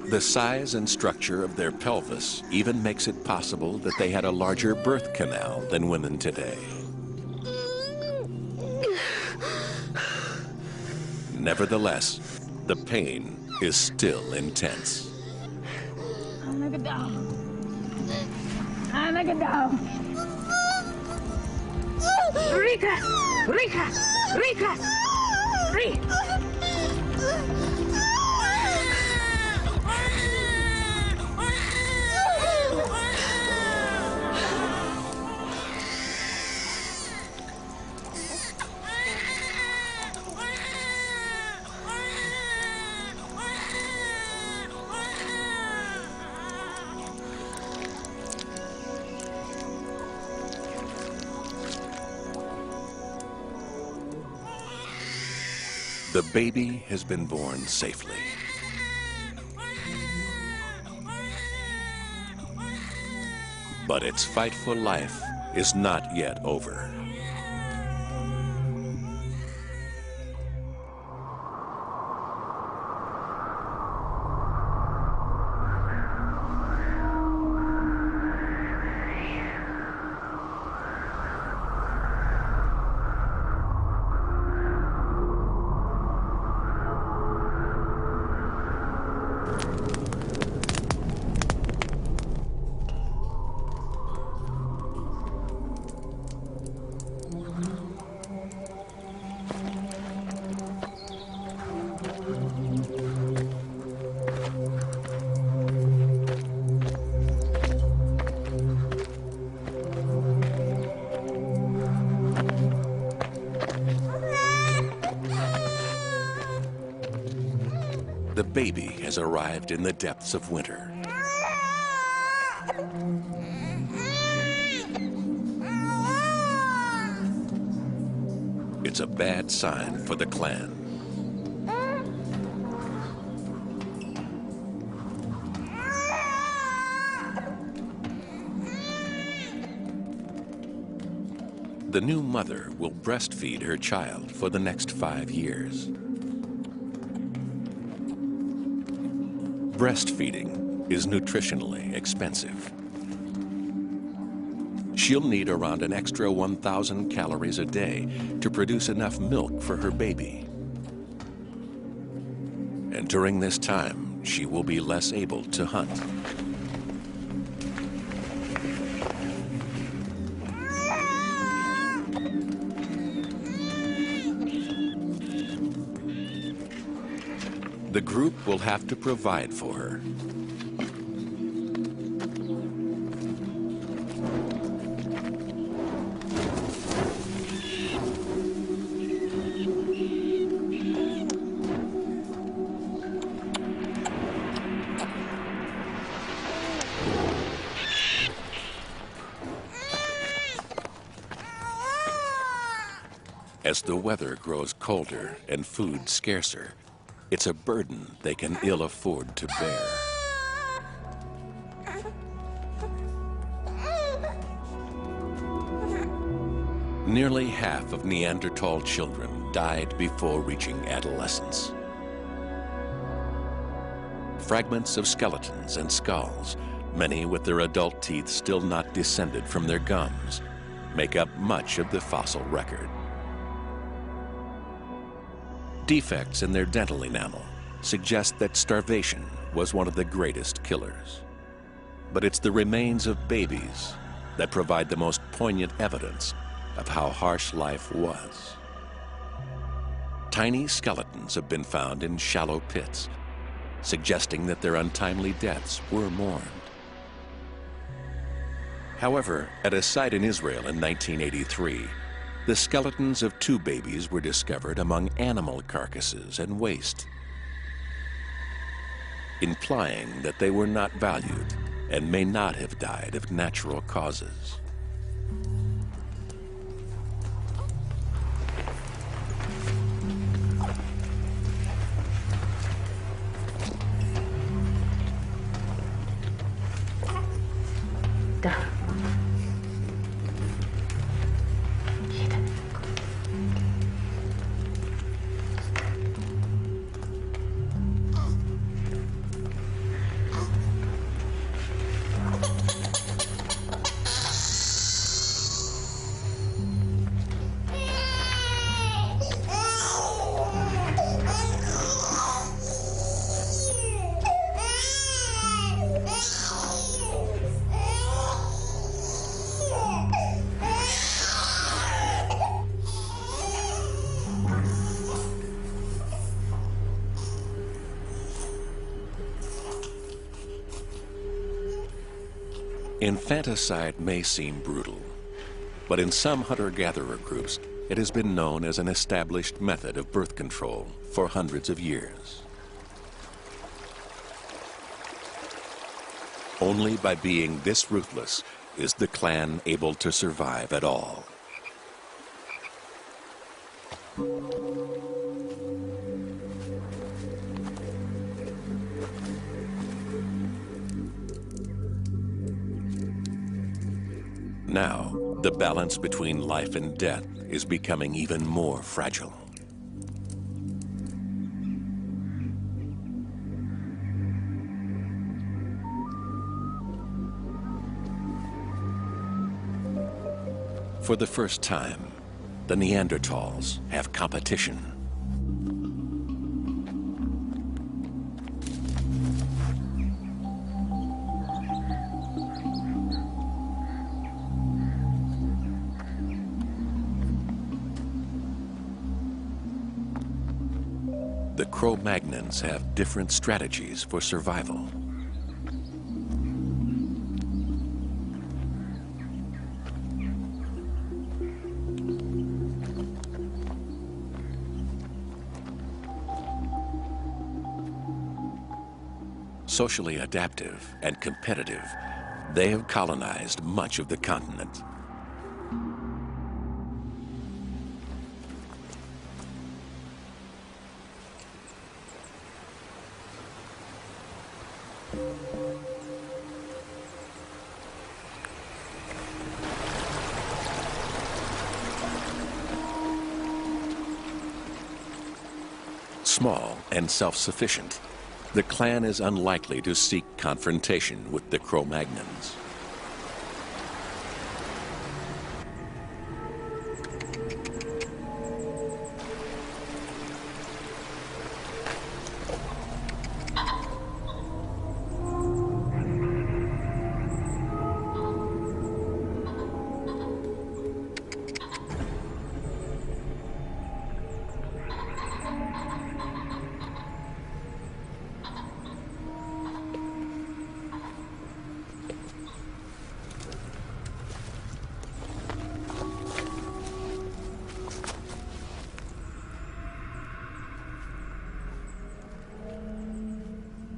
Speaker 4: The size and structure of their pelvis even makes it possible that they had a larger birth canal than women today. Nevertheless, the pain is still intense.
Speaker 2: Rika! Rika! Rika!
Speaker 4: The baby has been born safely. But its fight for life is not yet over. The baby has arrived in the depths of winter. It's a bad sign for the clan. The new mother will breastfeed her child for the next 5 years. Breastfeeding is nutritionally expensive. She'll need around an extra 1,000 calories a day to produce enough milk for her baby. And during this time, she will be less able to hunt. The group will have to provide for her. As the weather grows colder and food scarcer, it's a burden they can ill afford to bear. Nearly half of Neanderthal children died before reaching adolescence. Fragments of skeletons and skulls, many with their adult teeth still not descended from their gums, make up much of the fossil record. Defects in their dental enamel suggest that starvation was one of the greatest killers. But it's the remains of babies that provide the most poignant evidence of how harsh life was. Tiny skeletons have been found in shallow pits, suggesting that their untimely deaths were mourned. However, at a site in Israel in 1983, the skeletons of 2 babies were discovered among animal carcasses and waste, implying that they were not valued and may not have died of natural causes. Infanticide may seem brutal, but in some hunter-gatherer groups, it has been known as an established method of birth control for hundreds of years. Only by being this ruthless is the clan able to survive at all. Now, the balance between life and death is becoming even more fragile. For the first time, the Neanderthals have competition. The Cro-Magnons have different strategies for survival. Socially adaptive and competitive, they have colonized much of the continent. Small and self-sufficient, the clan is unlikely to seek confrontation with the Cro-Magnons.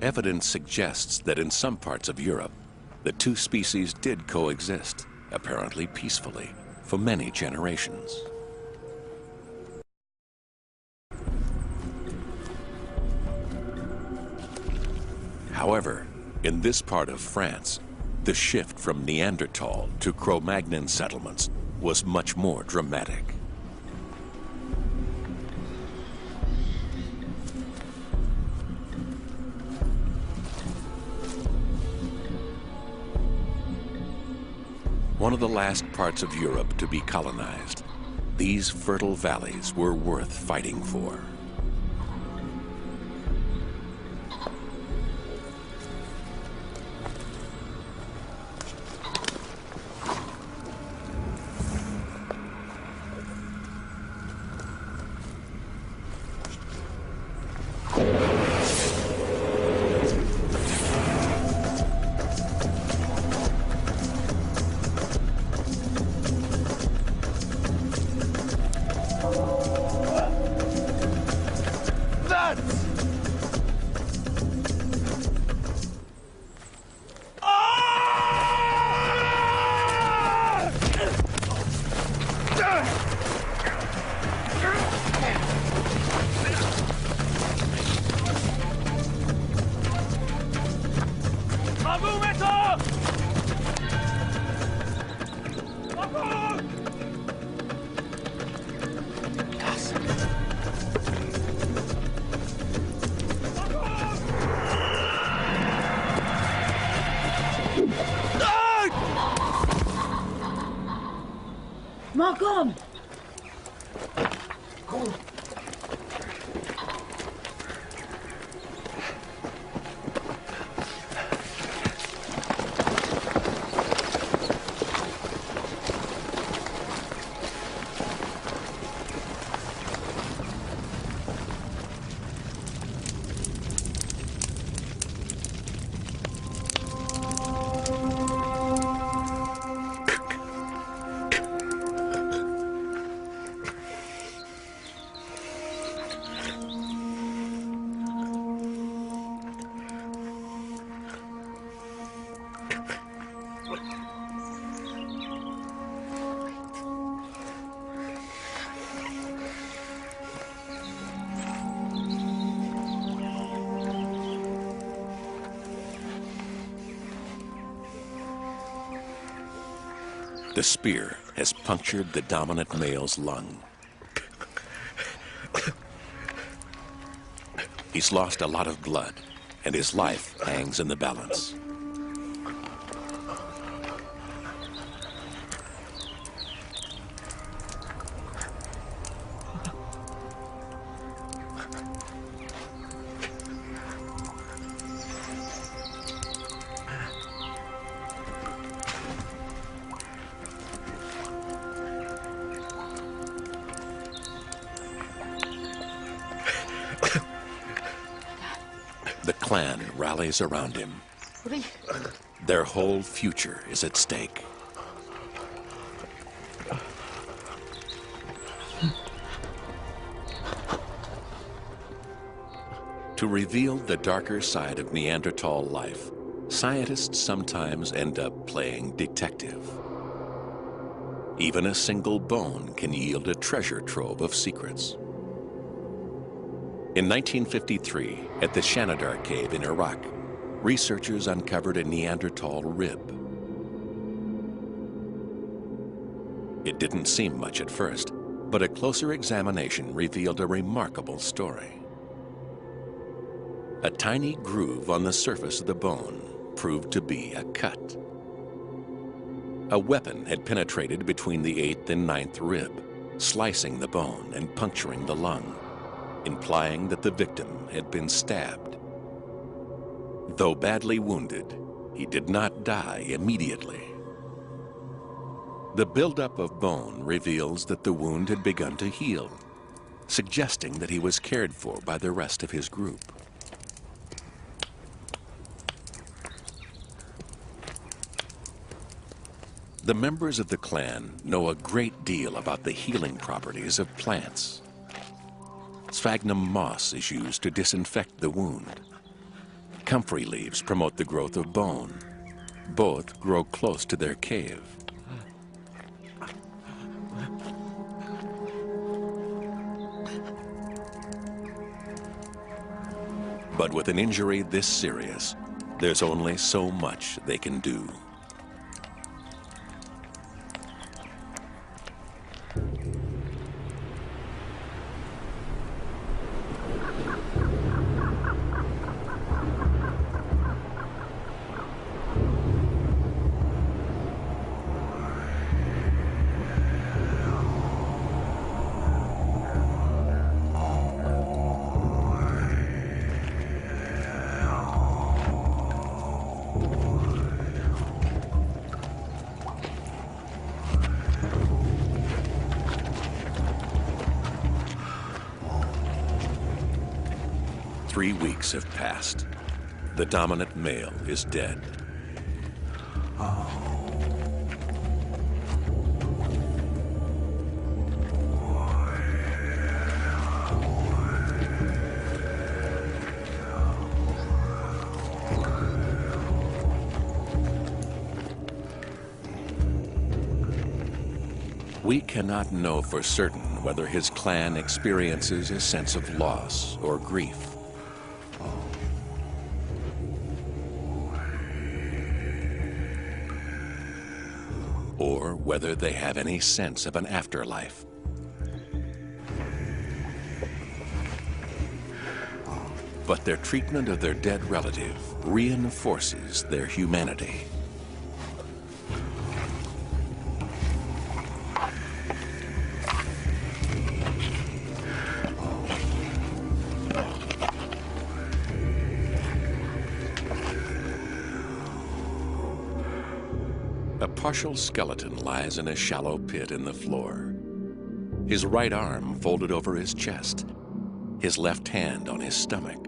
Speaker 4: Evidence suggests that in some parts of Europe, the two species did coexist, apparently peacefully, for many generations. However, in this part of France, the shift from Neanderthal to Cro-Magnon settlements was much more dramatic. One of the last parts of Europe to be colonized, these fertile valleys were worth fighting for. The spear has punctured the dominant male's lung. He's lost a lot of blood, and his life hangs in the balance. The clan rallies around him. Their whole future is at stake. To reveal the darker side of Neanderthal life, scientists sometimes end up playing detective. Even a single bone can yield a treasure trove of secrets. In 1953, at the Shanidar Cave in Iraq, researchers uncovered a Neanderthal rib. It didn't seem much at first, but a closer examination revealed a remarkable story. A tiny groove on the surface of the bone proved to be a cut. A weapon had penetrated between the 8th and 9th rib, slicing the bone and puncturing the lung, implying that the victim had been stabbed. Though badly wounded, he did not die immediately. The buildup of bone reveals that the wound had begun to heal, suggesting that he was cared for by the rest of his group. The members of the clan know a great deal about the healing properties of plants. Sphagnum moss is used to disinfect the wound. Comfrey leaves promote the growth of bone. Both grow close to their cave. But with an injury this serious, there's only so much they can do. Three weeks have passed. The dominant male is dead. We cannot know for certain whether his clan experiences a sense of loss or grief. Or whether they have any sense of an afterlife. But their treatment of their dead relative reinforces their humanity. A partial skeleton lies in a shallow pit in the floor. His right arm folded over his chest, his left hand on his stomach.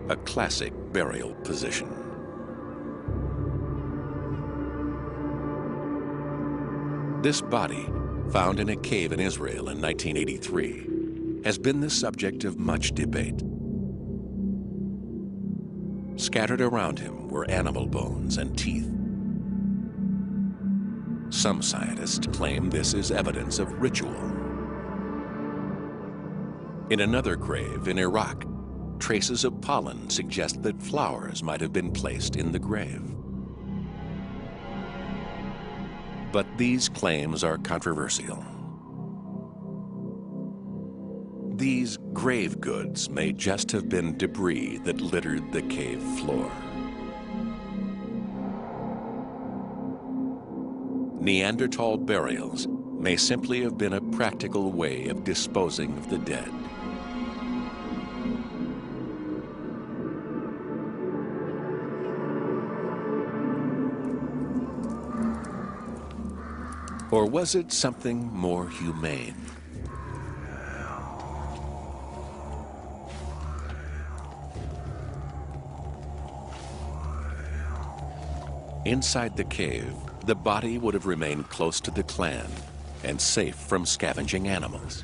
Speaker 4: A classic burial position. This body, found in a cave in Israel in 1983, has been the subject of much debate. Scattered around him were animal bones and teeth. Some scientists claim this is evidence of ritual. In another grave in Iraq, traces of pollen suggest that flowers might have been placed in the grave. But these claims are controversial. These grave goods may just have been debris that littered the cave floor. Neanderthal burials may simply have been a practical way of disposing of the dead. Or was it something more humane? Inside the cave, the body would have remained close to the clan and safe from scavenging animals.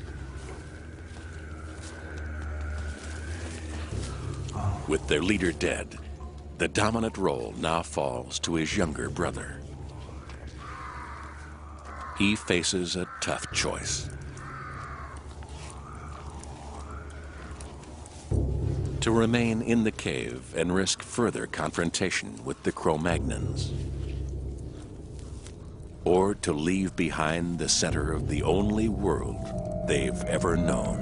Speaker 4: With their leader dead, the dominant role now falls to his younger brother. He faces a tough choice. To remain in the cave and risk further confrontation with the Cro-Magnons, or to leave behind the center of the only world they've ever known.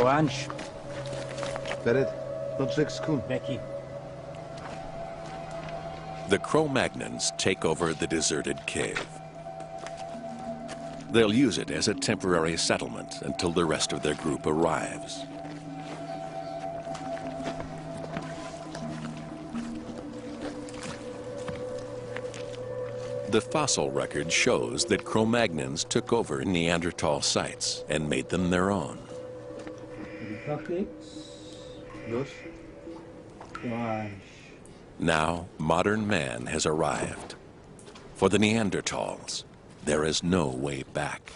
Speaker 3: Ange.
Speaker 5: Bered, Becky.
Speaker 4: The Cro-Magnons take over the deserted cave. They'll use it as a temporary settlement until the rest of their group arrives. The fossil record shows that Cro-Magnons took over Neanderthal sites and made them their own. Now, modern man has arrived. For the Neanderthals, there is no way back.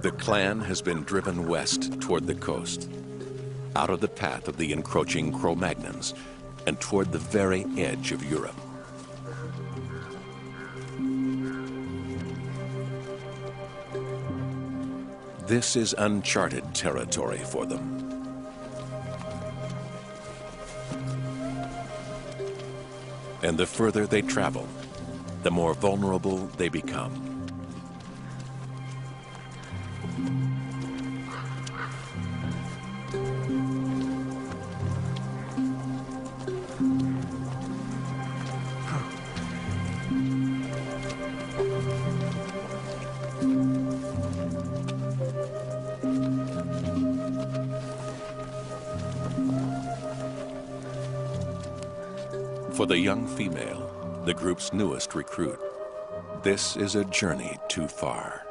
Speaker 4: The clan has been driven west toward the coast, out of the path of the encroaching Cro-Magnons, and toward the very edge of Europe. This is uncharted territory for them. And the further they travel, the more vulnerable they become. For the young female, the group's newest recruit, this is a journey too far.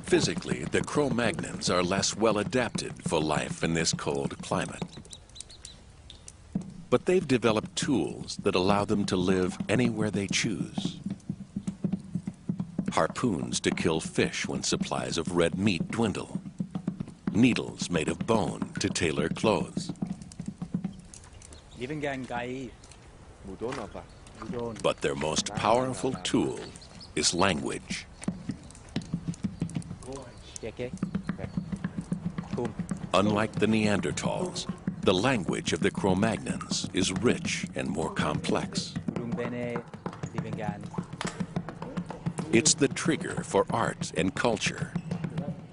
Speaker 4: Physically, the Cro-Magnons are less well adapted for life in this cold climate. But they've developed tools that allow them to live anywhere they choose. Harpoons to kill fish when supplies of red meat dwindle. Needles made of bone to tailor clothes. But their most powerful tool is language. Unlike the Neanderthals, the language of the Cro-Magnons is rich and more complex. It's the trigger for art and culture.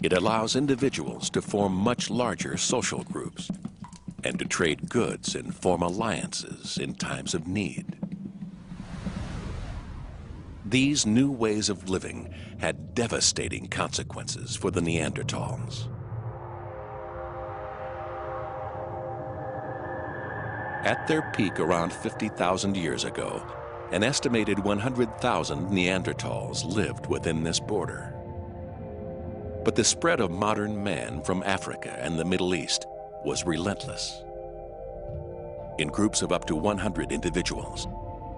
Speaker 4: It allows individuals to form much larger social groups and to trade goods and form alliances in times of need. These new ways of living had devastating consequences for the Neanderthals. At their peak around 50,000 years ago, an estimated 100,000 Neanderthals lived within this border. But the spread of modern man from Africa and the Middle East was relentless. In groups of up to 100 individuals,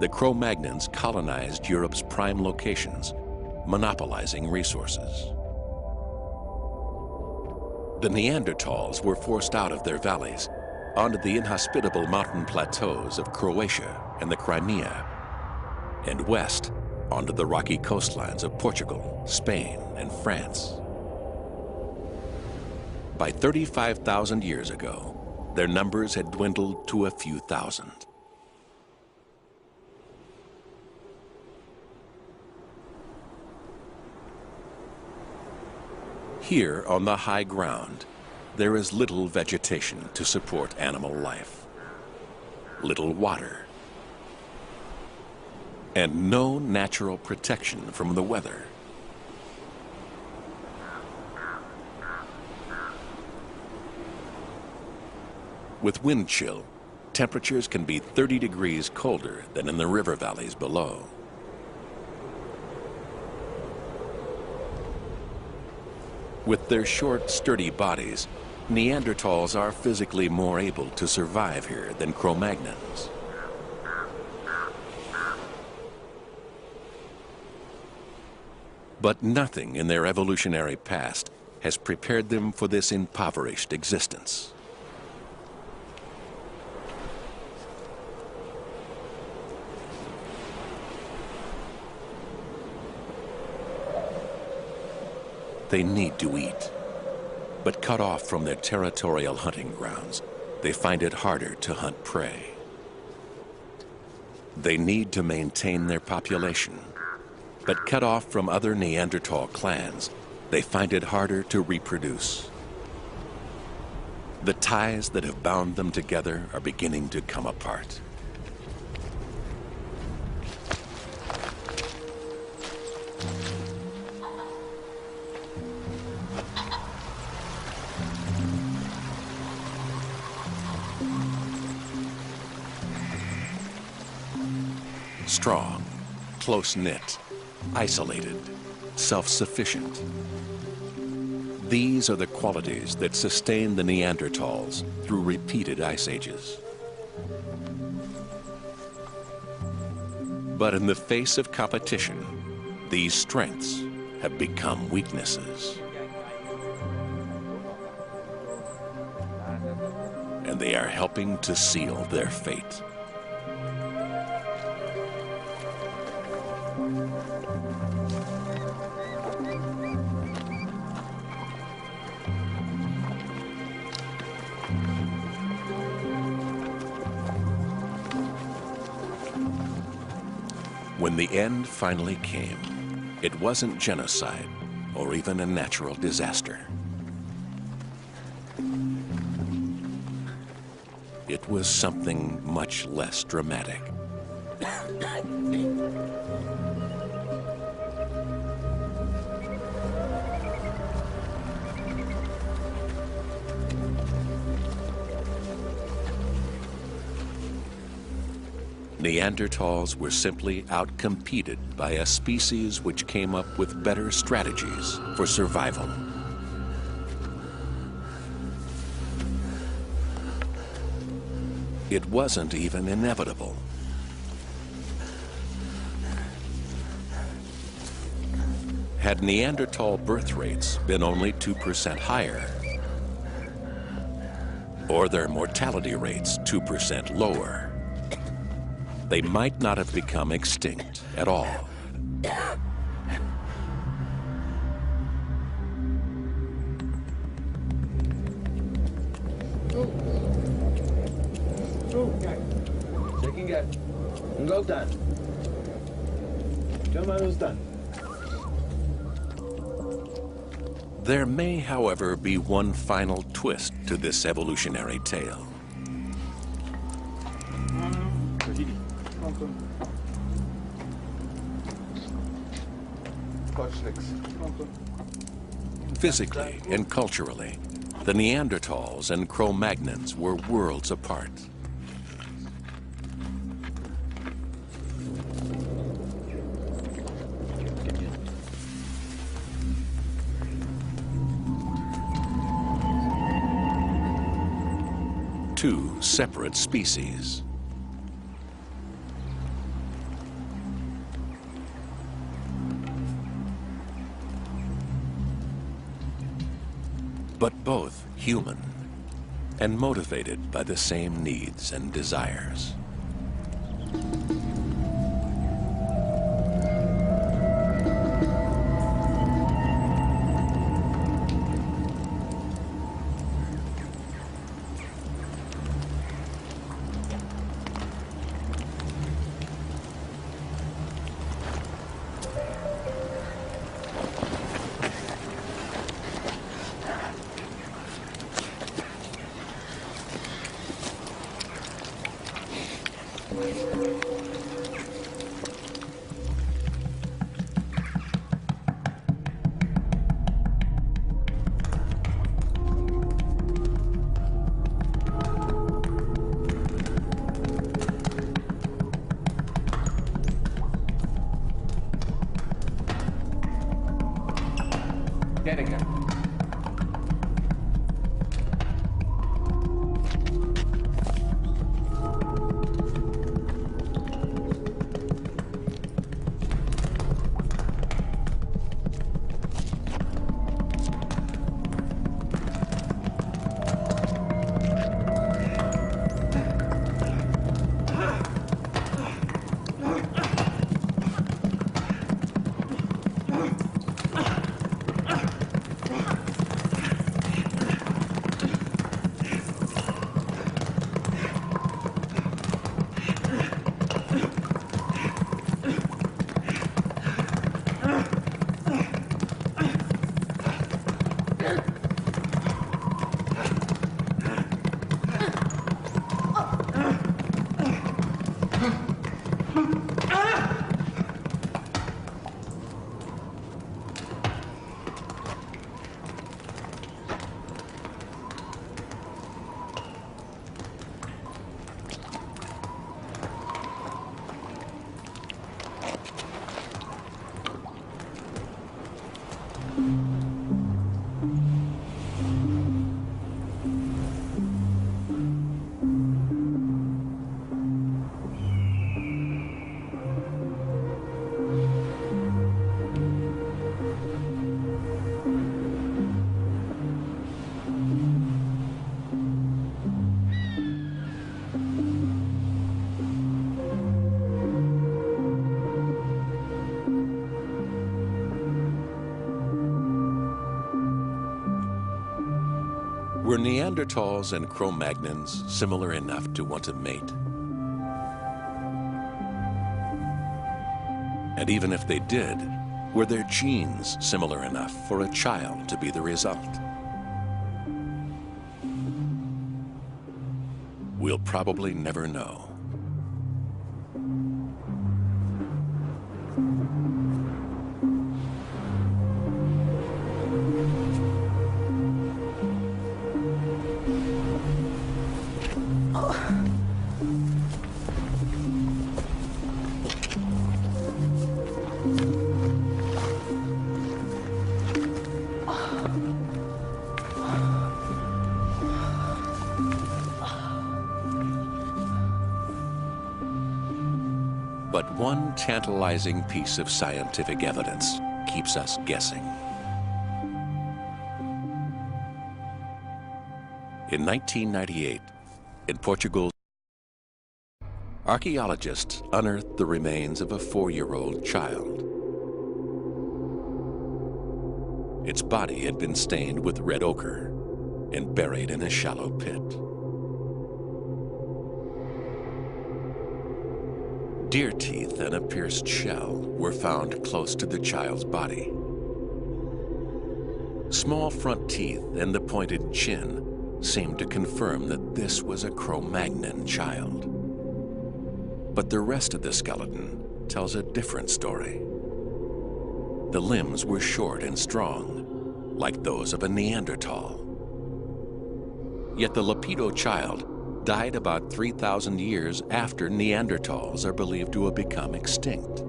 Speaker 4: the Cro-Magnons colonized Europe's prime locations, monopolizing resources. The Neanderthals were forced out of their valleys onto the inhospitable mountain plateaus of Croatia and the Crimea, and west onto the rocky coastlines of Portugal, Spain, and France. By 35,000 years ago, their numbers had dwindled to a few thousand. Here on the high ground, there is little vegetation to support animal life, little water, and no natural protection from the weather. With wind chill, temperatures can be 30 degrees colder than in the river valleys below. With their short, sturdy bodies, Neanderthals are physically more able to survive here than Cro-Magnons. But nothing in their evolutionary past has prepared them for this impoverished existence. They need to eat, but cut off from their territorial hunting grounds, they find it harder to hunt prey. They need to maintain their population, but cut off from other Neanderthal clans, they find it harder to reproduce. The ties that have bound them together are beginning to come apart. Strong, close-knit, isolated, self-sufficient. These are the qualities that sustain the Neanderthals through repeated ice ages. But in the face of competition, these strengths have become weaknesses. And they are helping to seal their fate. When the end finally came, it wasn't genocide or even a natural disaster. It was something much less dramatic. Neanderthals were simply outcompeted by a species which came up with better strategies for survival. It wasn't even inevitable. Had Neanderthal birth rates been only 2% higher, or their mortality rates 2% lower, they might not have become extinct at all. There may, however, be one final twist to this evolutionary tale. Physically and culturally, the Neanderthals and Cro-Magnons were worlds apart. Two separate species. But both human and motivated by the same needs and desires. Were Neanderthals and Cro-Magnons similar enough to want to mate? And even if they did, were their genes similar enough for a child to be the result? We'll probably never know. But one tantalizing piece of scientific evidence keeps us guessing. In 1998, in Portugal, archaeologists unearthed the remains of a 4-year-old child. Its body had been stained with red ochre and buried in a shallow pit. Deer teeth and a pierced shell were found close to the child's body. Small front teeth and the pointed chin seemed to confirm that this was a Cro-Magnon child. But the rest of the skeleton tells a different story. The limbs were short and strong, like those of a Neanderthal. Yet the Lapido child died about 3,000 years after Neanderthals are believed to have become extinct.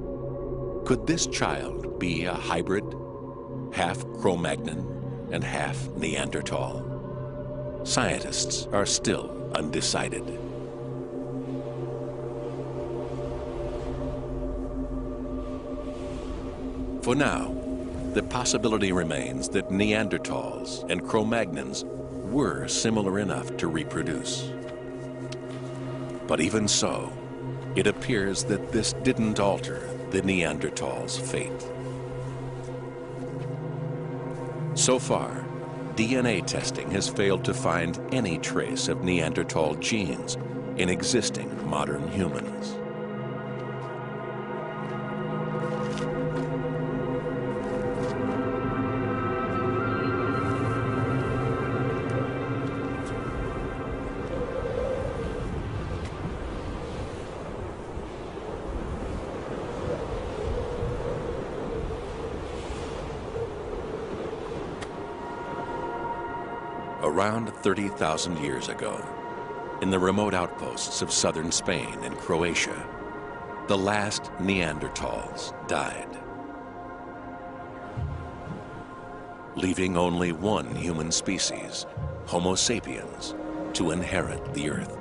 Speaker 4: Could this child be a hybrid, half Cro-Magnon and half Neanderthal? Scientists are still undecided. For now, the possibility remains that Neanderthals and Cro-Magnons were similar enough to reproduce. But even so, it appears that this didn't alter the Neanderthals' fate. So far, DNA testing has failed to find any trace of Neanderthal genes in existing modern humans. Around 30,000 years ago, in the remote outposts of southern Spain and Croatia, the last Neanderthals died, leaving only one human species, Homo sapiens, to inherit the Earth.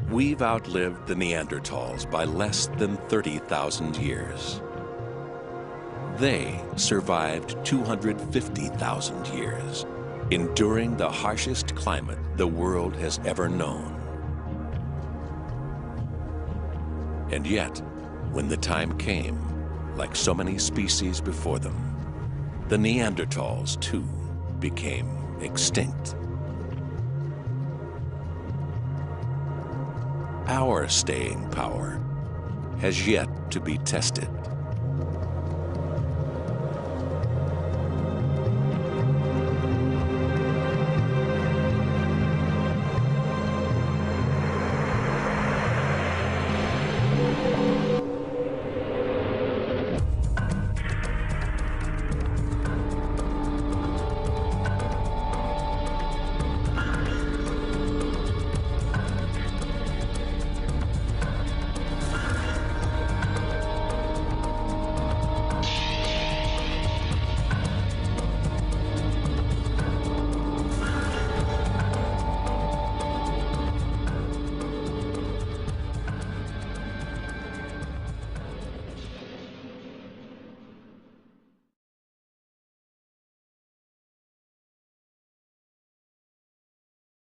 Speaker 4: We've outlived the Neanderthals by less than 30,000 years. They survived 250,000 years, enduring the harshest climate the world has ever known. And yet, when the time came, like so many species before them, the Neanderthals too became extinct. Our staying power has yet to be tested.